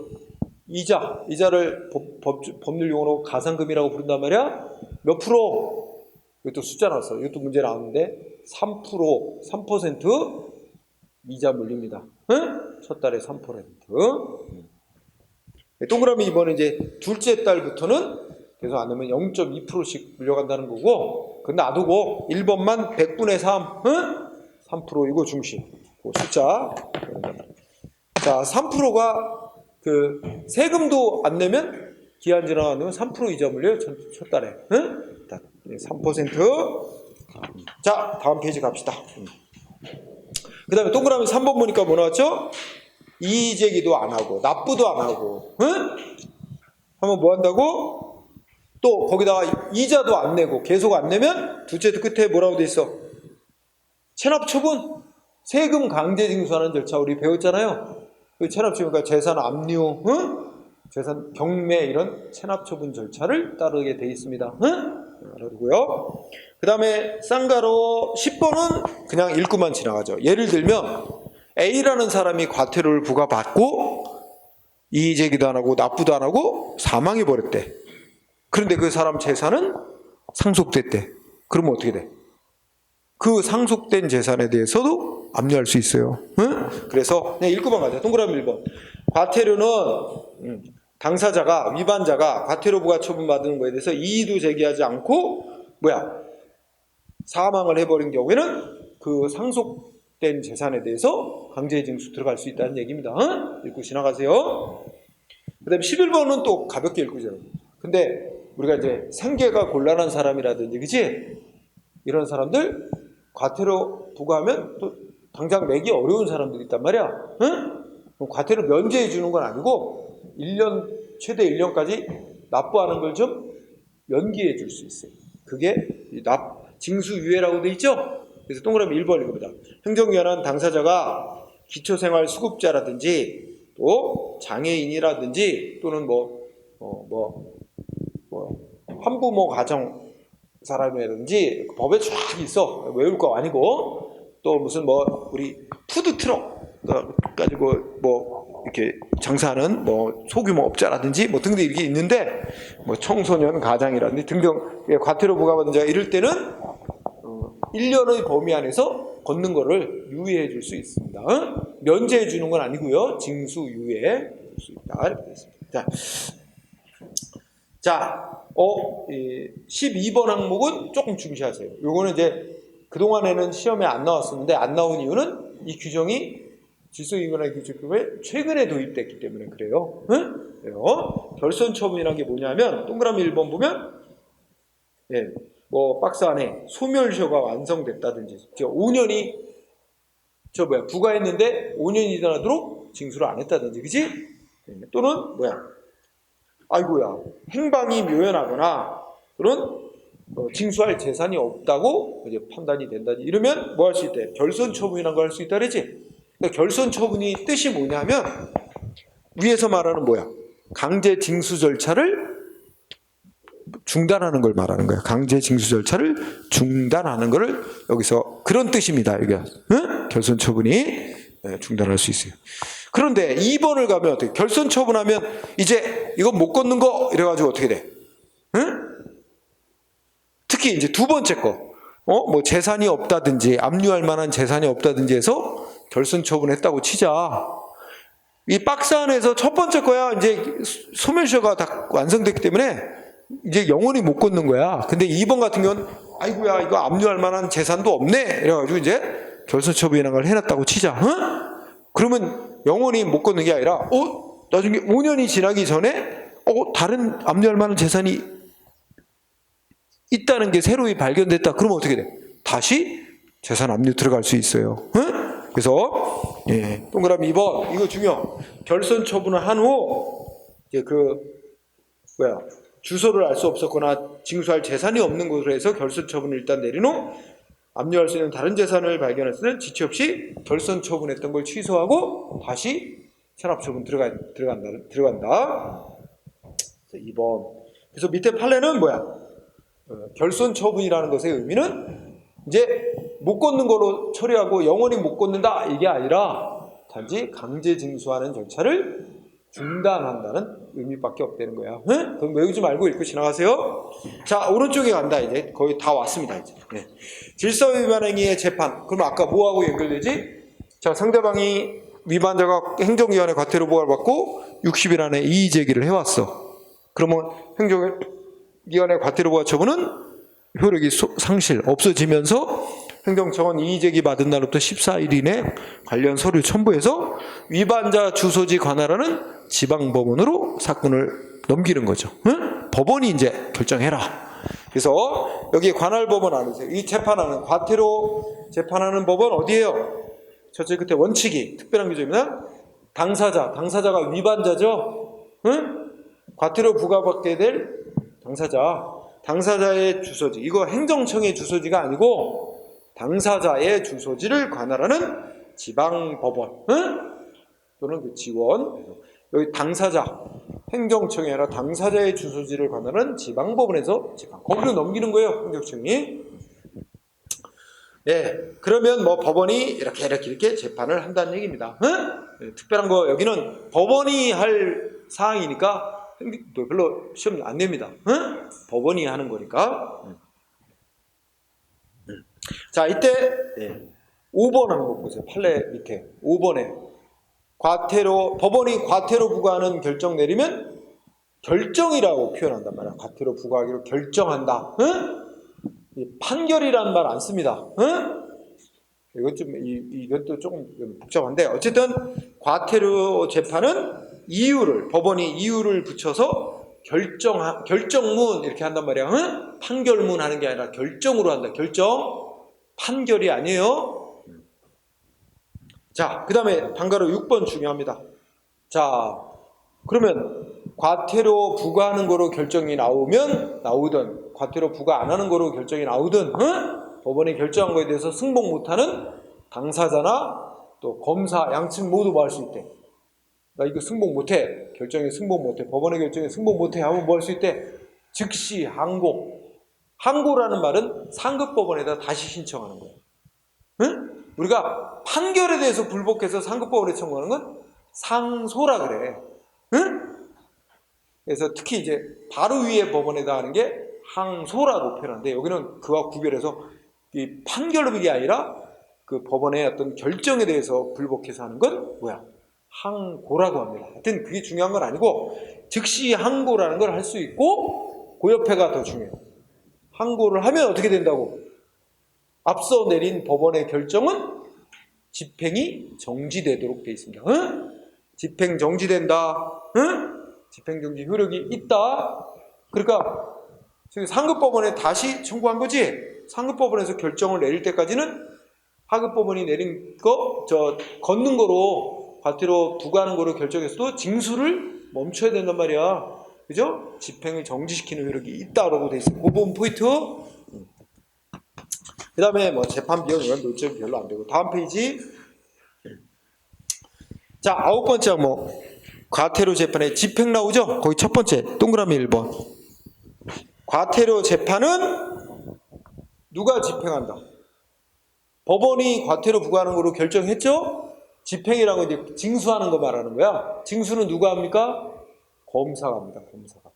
이자를 법률 용어로 가상금이라고 부른단 말이야? 몇 프로? 이것도 숫자 나왔어. 이것도 문제 나왔는데 3% 이자 물립니다. 응? 첫 달에 3%. 동그라미 이번에 이제 둘째 달부터는 계속 안 내면 0.2%씩 물려간다는 거고, 그건 놔두고 1번만 100분의 3, 응? 3% 이거 중심. 그 숫자. 자, 3%가 그 세금도 안 내면 기한 지나가면 3% 이자 물려요. 첫 달에. 응? 3%. 자, 다음 페이지 갑시다. 그 다음에 동그라미 3번 보니까 뭐 나왔죠? 이의 제기도 안 하고 납부도 안 하고, 응? 하면 뭐 한다고? 또 거기다가 이자도 안 내고 계속 안 내면 둘째 끝에 뭐라고 돼 있어? 체납처분, 세금 강제징수하는 절차 우리 배웠잖아요. 그 체납처분, 그러니까 재산 압류, 재산 경매 이런 체납처분 절차를 따르게 돼 있습니다. 알아두고요. 그 다음에 쌍가로 10번은 그냥 읽고만 지나가죠. 예를 들면 A라는 사람이 과태료를 부과받고 이의제기도 안 하고 납부도 안 하고 사망해 버렸대. 그런데 그 사람 재산은 상속됐대. 그러면 어떻게 돼? 그 상속된 재산에 대해서도 압류할 수 있어요. 그래서 그냥 읽고만 가자. 동그라미 1번. 과태료는 당사자가, 위반자가 과태료 부과 처분받은 거에 대해서 이의도 제기하지 않고 사망을 해버린 경우에는 그 상속된 재산에 대해서 강제징수 들어갈 수 있다는 얘기입니다. 읽고 지나가세요. 그 다음에 11번은 또 가볍게 읽고 지나가요. 근데 우리가 이제 생계가 곤란한 사람이라든지, 그치? 이런 사람들 과태료 부과하면 또 당장 내기 어려운 사람들이 있단 말이야. 과태료 면제해 주는 건 아니고 1년, 최대 1년까지 납부하는 걸 좀 연기해 줄 수 있어요. 그게 징수유예라고 돼 있죠? 그래서 동그라미 1번 읽어보자. 행정기관은 당사자가 기초생활수급자라든지 또 장애인이라든지 또는 한부모 가정 사람이라든지 법에 쫙 있어. 외울 거 아니고 또 무슨 우리 푸드트럭 가지고 이렇게 장사하는 소규모 업자라든지 등등 이렇게 있는데 청소년 가장이라든지 등등 과태료 부과받은 자가 이럴 때는 1년의 범위 안에서 걷는 거를 유예해 줄 수 있습니다. 면제해 주는 건 아니고요. 징수 유예 줄 수 있다. 이렇게 되어 있습니다. 자, 12번 항목은 조금 중시하세요. 요거는 이제 그동안에는 시험에 안 나왔었는데 안 나온 이유는 이 규정이 질서위반의 규칙법에 최근에 도입됐기 때문에 그래요. 그래요. 결손처분이라는 게 뭐냐면 동그라미 1번 보면 박스 안에 소멸시효가 완성됐다든지 5년이 부과했는데 5년이 지나도록 징수를 안 했다든지, 그치? 또는 아이고야, 행방이 묘연하거나 그런 징수할 재산이 없다고 이제 판단이 된다든지 이러면 뭐 할 수 있대? 결손처분이라는 걸 할 수 있다 그랬지? 그러니까 결손처분이 뜻이 뭐냐면 위에서 말하는 강제 징수 절차를 중단하는 걸 말하는 거야. 강제 징수 절차를 중단하는 거를 여기서 그런 뜻입니다. 이게 결손처분이 중단할 수 있어요. 그런데 2번을 가면 어떻게? 결손처분하면 이제 이거 못 걷는 거 이래가지고 어떻게 돼? 특히 이제 두 번째 거, 재산이 없다든지 압류할 만한 재산이 없다든지 해서 결손처분했다고 치자. 이 박스 안에서 첫 번째 거야 이제 소멸시효가 다 완성됐기 때문에 이제 영원히 못 걷는 거야. 근데 2번 같은 경우는 아이고야 이거 압류할 만한 재산도 없네 이래가지고 이제 결손처분이라는 걸 해놨다고 치자. 그러면 영원히 못 걷는 게 아니라 나중에 5년이 지나기 전에 다른 압류할 만한 재산이 있다는 게 새로이 발견됐다. 그러면 어떻게 돼? 다시 재산 압류 들어갈 수 있어요. 그래서 동그라미 2번 이거 중요. 결손 처분을 한 후 이제 주소를 알 수 없었거나 징수할 재산이 없는 곳으로 해서 결손 처분을 일단 내린 후 압류할 수 있는 다른 재산을 발견했을 때는 지체 없이 결손 처분했던 걸 취소하고 다시 체납 처분 들어간다. 2번. 그래서 밑에 판례는 결손 처분이라는 것의 의미는 이제 못 걷는 거로 처리하고 영원히 못 걷는다 이게 아니라 단지 강제 징수하는 절차를 중단한다는 의미밖에 없다는 거야. 그럼 외우지 말고 읽고 지나가세요. 자, 오른쪽에 간다. 이제 거의 다 왔습니다. 이제 질서위반 행위의 재판. 그럼 아까 뭐하고 연결되지? 자, 상대방이 위반자가 행정기관의 과태료 부과를 받고 60일 안에 이의 제기를 해왔어. 그러면 행정기관의 과태료 부과 처분은 효력이 상실, 없어지면서 행정청은 이의 제기 받은 날부터 14일 이내 관련 서류 첨부해서 위반자 주소지 관할하는 지방법원으로 사건을 넘기는 거죠. 법원이 이제 결정해라. 그래서 여기 관할법원 안에서 이 재판하는 과태료 재판하는 법원 어디예요? 첫째 끝에 원칙이 특별한 규정입니다. 당사자가 위반자죠. 과태료 부과받게 될 당사자의 주소지. 이거 행정청의 주소지가 아니고 당사자의 주소지를 관할하는 지방법원, 또는 그 지원. 여기 당사자, 행정청이 아니라 당사자의 주소지를 관할하는 지방법원에서 거기로 넘기는 거예요, 행정청이. 예, 그러면 뭐 법원이 이렇게 재판을 한다는 얘기입니다. 예, 특별한 거 여기는 법원이 할 사항이니까 별로 시험 안 냅니다. 법원이 하는 거니까. 자, 이때 5번 하는 거 보세요. 판례 밑에 5번에 법원이 과태료 부과하는 결정 내리면 결정이라고 표현한단 말이야. 과태료 부과하기로 결정한다. 판결이라는 말 안 씁니다. 이것도 조금 복잡한데, 어쨌든 과태료 재판은 법원이 이유를 붙여서 결정문 이렇게 한단 말이야. 판결문 하는 게 아니라 결정으로 한다. 판결이 아니에요. 자, 그 다음에 방가로 6번 중요합니다. 자, 그러면 과태료 부과하는 거로 결정이 나오든 과태료 부과 안 하는 거로 결정이 나오든 법원이 결정한 거에 대해서 승복 못하는 당사자나 또 검사 양측 모두 뭐 할 수 있대? 나 이거 승복 못해. 결정에 승복 못해. 법원의 결정에 승복 못해 하면 뭐 할 수 있대? 즉시 항고. 항고라는 말은 상급법원에다 다시 신청하는 거예요. 우리가 판결에 대해서 불복해서 상급법원에 청구하는 건 상소라 그래. 그래서 특히 이제 바로 위에 법원에다 하는 게 항소라고 표현하는데, 여기는 그와 구별해서 이 판결이 아니라 그 법원의 어떤 결정에 대해서 불복해서 하는 건 뭐야? 항고라고 합니다. 하여튼 그게 중요한 건 아니고, 즉시 항고라는 걸 할 수 있고, 그 옆에가 더 중요해요. 항고를 하면 어떻게 된다고? 앞서 내린 법원의 결정은 집행이 정지되도록 되어 있습니다. 집행 정지된다. 집행 정지 효력이 있다. 그러니까 상급법원에 다시 청구한 거지. 상급법원에서 결정을 내릴 때까지는 하급법원이 내린 걷는 거로 과태료 부과하는 거로 결정했어도 징수를 멈춰야 된단 말이야. 그죠? 집행을 정지시키는 효력이 있다라고 돼 있어요. 그 부분 포인트. 그 다음에 뭐 재판 비용 이런 논점이 별로 안 되고, 다음 페이지. 자, 9번째 항목. 과태료 재판에 집행 나오죠? 거기 첫 번째 동그라미 1번. 과태료 재판은 누가 집행한다? 법원이 과태료 부과하는 거로 결정했죠? 집행이라고 이제 징수하는 거 말하는 거야. 징수는 누가 합니까? 검사가 합니다. 검사가.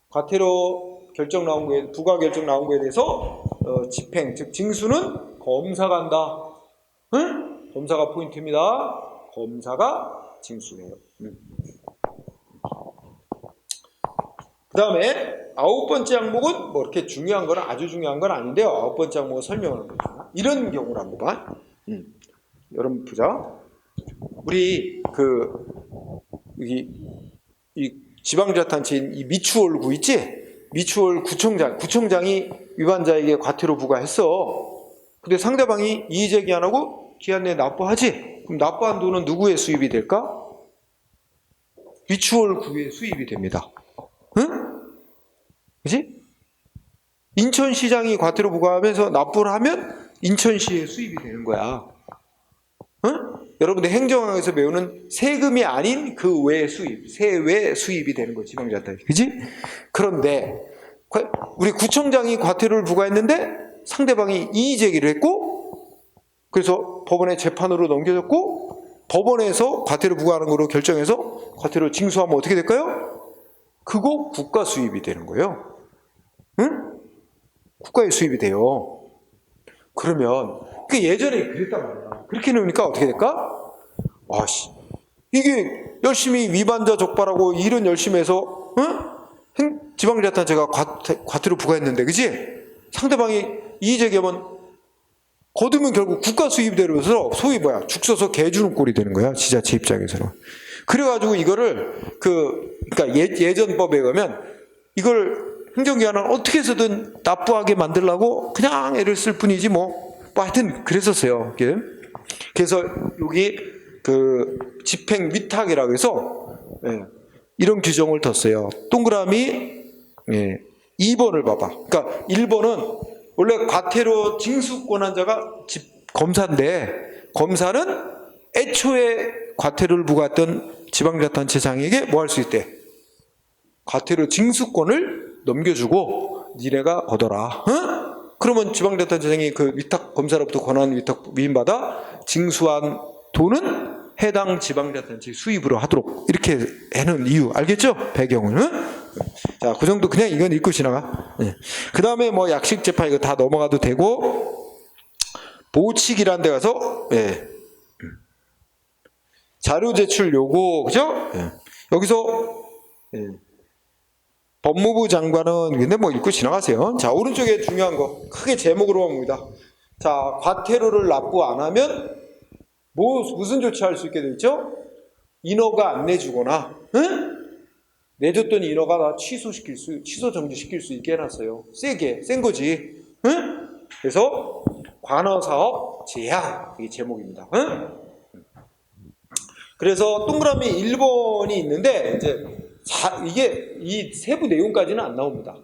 과태료 결정 나온 거에, 부과 결정 나온 거에 대해서 집행, 즉 징수는 검사가 한다. 검사가 포인트입니다. 검사가 징수해요. 그 다음에 9번째 항목은 뭐 이렇게 중요한 건 아주 중요한 건 아닌데요. 9번째 항목을 설명하는 거죠. 이런 경우를 한번 봐. 여러분 보자. 우리 이 지방자치단체인 이 미추홀구 있지? 미추홀 구청장이 위반자에게 과태료 부과했어. 근데 상대방이 이의제기 안 하고 기한 내에 납부하지? 그럼 납부한 돈은 누구의 수입이 될까? 미추홀구의 수입이 됩니다. 그치? 인천시장이 과태료 부과하면서 납부를 하면 인천시의 수입이 되는 거야. 여러분들 행정학에서 배우는 세금이 아닌 그 외 수입, 세외 수입이 되는 거지, 지방자치단체. 그지? 그런데 우리 구청장이 과태료를 부과했는데 상대방이 이의제기를 했고, 그래서 법원에 재판으로 넘겨졌고, 법원에서 과태료 부과하는 거로 결정해서 과태료 징수하면 어떻게 될까요? 그거 국가 수입이 되는 거예요. 국가의 수입이 돼요. 그러면 예전에 그랬단 말이야. 그렇게 놓으니까 어떻게 될까? 이게 열심히 위반자 적발하고 일은 열심히 해서 지방자치단체가 과태료 부과했는데, 그지? 상대방이 이의제기하면 거두면 결국 국가 수입이 되면서 소위 죽 써서 개 주는 꼴이 되는 거야, 지자체 입장에서는. 그래가지고 이거를 그러니까 예전법에 의하면 이걸 행정기관은 어떻게 해서든 납부하게 만들려고 그냥 애를 쓸 뿐이지 뭐 하여튼 그랬었어요. 그래서 여기 집행 위탁이라고 해서 이런 규정을 뒀어요. 동그라미 2번을 봐봐. 그러니까 1번은 원래 과태료 징수 권한자가 검사인데, 검사는 애초에 과태료를 부과했던 지방자치단체장에게 뭐 할 수 있대? 과태료 징수권을 넘겨주고 니네가 걷어라. 응? 그러면 지방자치단체장이 그 위탁 검사로부터 권한 위탁 위임받아 징수한 돈은 해당 지방자치단체 수입으로 하도록 이렇게 해놓은 이유 알겠죠? 배경을. 응? 자, 그 정도 그냥 이건 읽고 지나가. 네. 그 다음에 뭐 약식 재판 이거 다 넘어가도 되고, 보칙이란 데 가서 예. 자료 제출 요구, 그죠? 예. 여기서 예. 법무부 장관은 근데 뭐 읽고 지나가세요. 자, 오른쪽에 중요한 거 크게 제목으로 봅니다. 자, 과태료를 납부 안 하면 무슨 조치할 수 있게 돼 있죠? 인허가 안 내주거나, 응? 내줬던 인허가 다 취소 정지시킬 수 있게 해놨어요. 센 거지, 응? 그래서 관어사업 제한, 이게 제목입니다. 응? 그래서 동그라미 1번이 있는데 이제 이게 이 세부 내용까지는 안 나옵니다.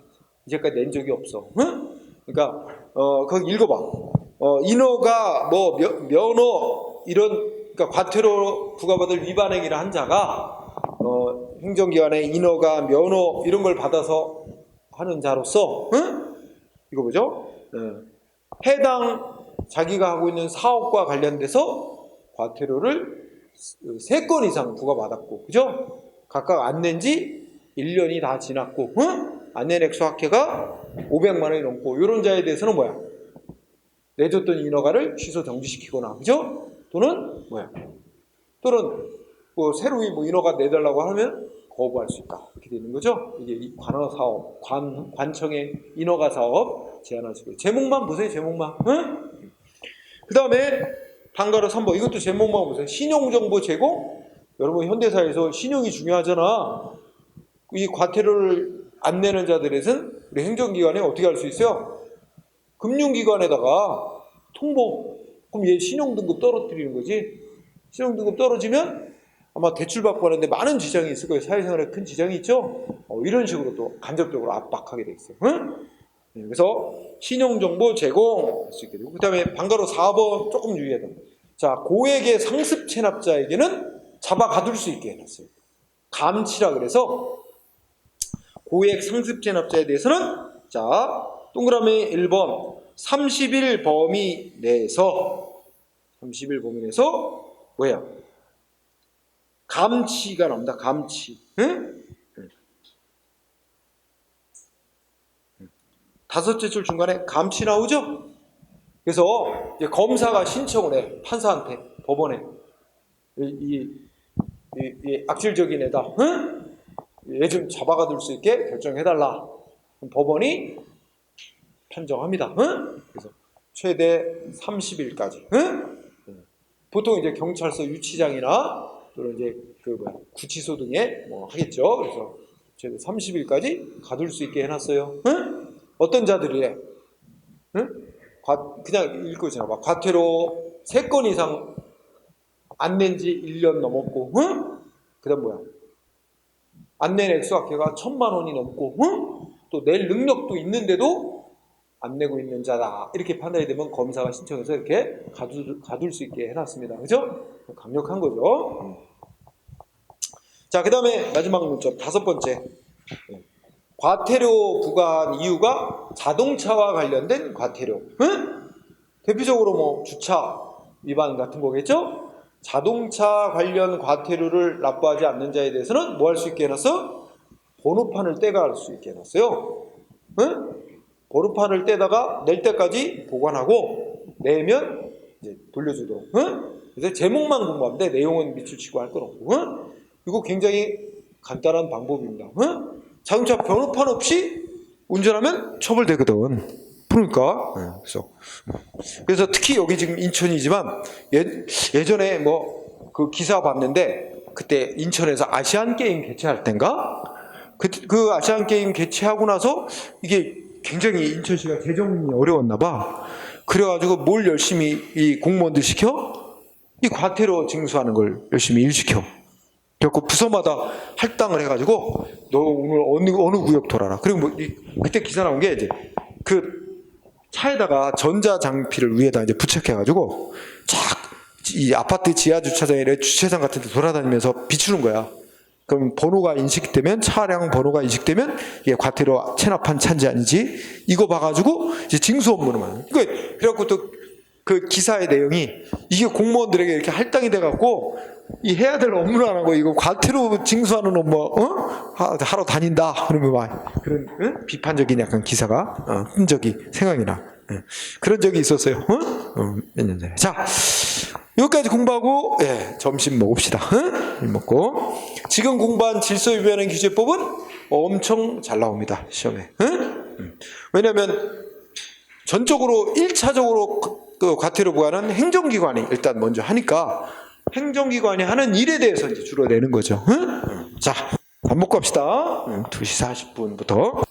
이제까지 낸 적이 없어. 응? 그러니까 거기 읽어봐. 인허가 뭐 면허 이런 그러니까 과태료 부과받을 위반 행위를 한 자가 행정기관의 인허가 면허 이런 걸 받아서 하는 자로서, 응? 이거 보죠? 해당 자기가 하고 있는 사업과 관련돼서 과태료를 3건 이상 부과받았고, 그죠? 각각 안 낸 지 1년이 다 지났고, 응? 안 낸 액수 합계가 500만 원이 넘고, 이런 자에 대해서는 뭐야? 내줬던 인허가를 취소 정지시키거나, 그죠? 또는 뭐야? 또는 뭐 새로이 뭐 인허가 내달라고 하면 거부할 수 있다. 이렇게 되는 거죠. 이게 관어 사업, 관청의 인허가 사업 제한할 수 있고. 제목만 보세요. 제목만. 응? 그 다음에 방가로 3번. 이것도 제목만 보세요. 신용정보 제공. 여러분 현대사에서 신용이 중요하잖아. 이 과태료를 안 내는 자들에서는 우리 행정기관에 어떻게 할 수 있어요? 금융기관에다가 통보. 그럼 얘 신용등급 떨어뜨리는 거지. 신용등급 떨어지면 아마 대출받고 하는데 많은 지장이 있을 거예요. 사회생활에 큰 지장이 있죠. 이런 식으로 또 간접적으로 압박하게 돼 있어요. 응? 그래서 신용정보 제공할 수 있게 되고, 그 다음에 방가로 4번 조금 유의해야 됩니다. 자, 고액의 상습 체납자에게는 잡아 가둘 수 있게 해놨어요. 감치라 그래서 고액 상습 체납자에 대해서는 자, 동그라미 1번 30일 범위 내에서 뭐야? 감치가 나옵니다. 감치. 응? 다섯째 줄 중간에 감치 나오죠? 그래서 이제 검사가 신청을 해. 판사한테, 법원에. 이 악질적인 애다. 응? 얘 좀 잡아가둘 수 있게 결정해달라. 그럼 법원이 판정합니다. 응? 그래서 최대 30일까지. 응? 보통 이제 경찰서 유치장이나 또는 이제 구치소 등에 뭐 하겠죠. 그래서 최대 30일까지 가둘 수 있게 해놨어요. 응? 어떤 자들이래? 응? 그냥 읽고 지나봐. 과태료 3건 이상 안 낸 지 1년 넘었고, 응? 그 다음 뭐야? 안 낸 액수 합계가 1,000만 원이 넘고, 응? 또 낼 능력도 있는데도 안 내고 있는 자다. 이렇게 판단이 되면 검사가 신청해서 이렇게 가둘 수 있게 해놨습니다. 그죠? 강력한 거죠. 자, 그 다음에 마지막 문점 5번째. 과태료 부과한 이유가 자동차와 관련된 과태료. 응? 대표적으로 뭐 주차 위반 같은 거겠죠? 자동차 관련 과태료를 납부하지 않는 자에 대해서는 뭐 할 수 있게 해놨어? 번호판을 떼갈 수 있게 해놨어요. 응? 번호판을 떼다가 낼 때까지 보관하고 내면 이제 돌려주도록. 응? 그래서 제목만 공부하면 돼. 내용은 밑줄 치고 할 건 없고. 응? 이거 굉장히 간단한 방법입니다. 응? 자동차 번호판 없이 운전하면 처벌되거든. 그러니까. 그래서 특히 여기 지금 인천이지만 예전에 뭐 그 기사 봤는데 그때 인천에서 아시안 게임 개최할 땐가 그 아시안 게임 개최하고 나서 이게 굉장히 인천시가 재정이 어려웠나 봐. 그래가지고 뭘 열심히 이 공무원들 시켜? 이 과태료 징수하는 걸 열심히 일시켜. 그래갖고 부서마다 할당을 해가지고 너 오늘 어느 구역 돌아라. 그리고 뭐 그때 기사 나온 게 이제 그 차에다가 전자장피를 위에다 이제 부착해가지고 이 아파트 지하 주차장이나 주차장 같은 데 돌아다니면서 비추는 거야. 그럼 번호가 인식되면, 차량 번호가 인식되면 이게 과태료 체납한 차인지 아닌지 이거 봐가지고 이제 징수 업무를 하는. 그래갖고 또 그 기사의 내용이 이게 공무원들에게 이렇게 할당이 돼갖고 이 해야 될 업무를 안 하고 이거 과태료 징수하는 업무 하러 다닌다. 그러면 막 그런 비판적인 약간 기사가 흔적이 생각이 나. 그런 적이 있었어요. 몇 년 전에. 자, 여기까지 공부하고 점심 먹읍시다. 먹고 지금 공부한 질서유배하는 규제법은 엄청 잘 나옵니다. 시험에. 왜냐하면 전적으로 1차적으로 그 과태료 부과는 행정기관이 일단 먼저 하니까 행정기관이 하는 일에 대해서 이제 주로 내는 거죠. 자, 밥 먹고 합시다. 2시 40분부터.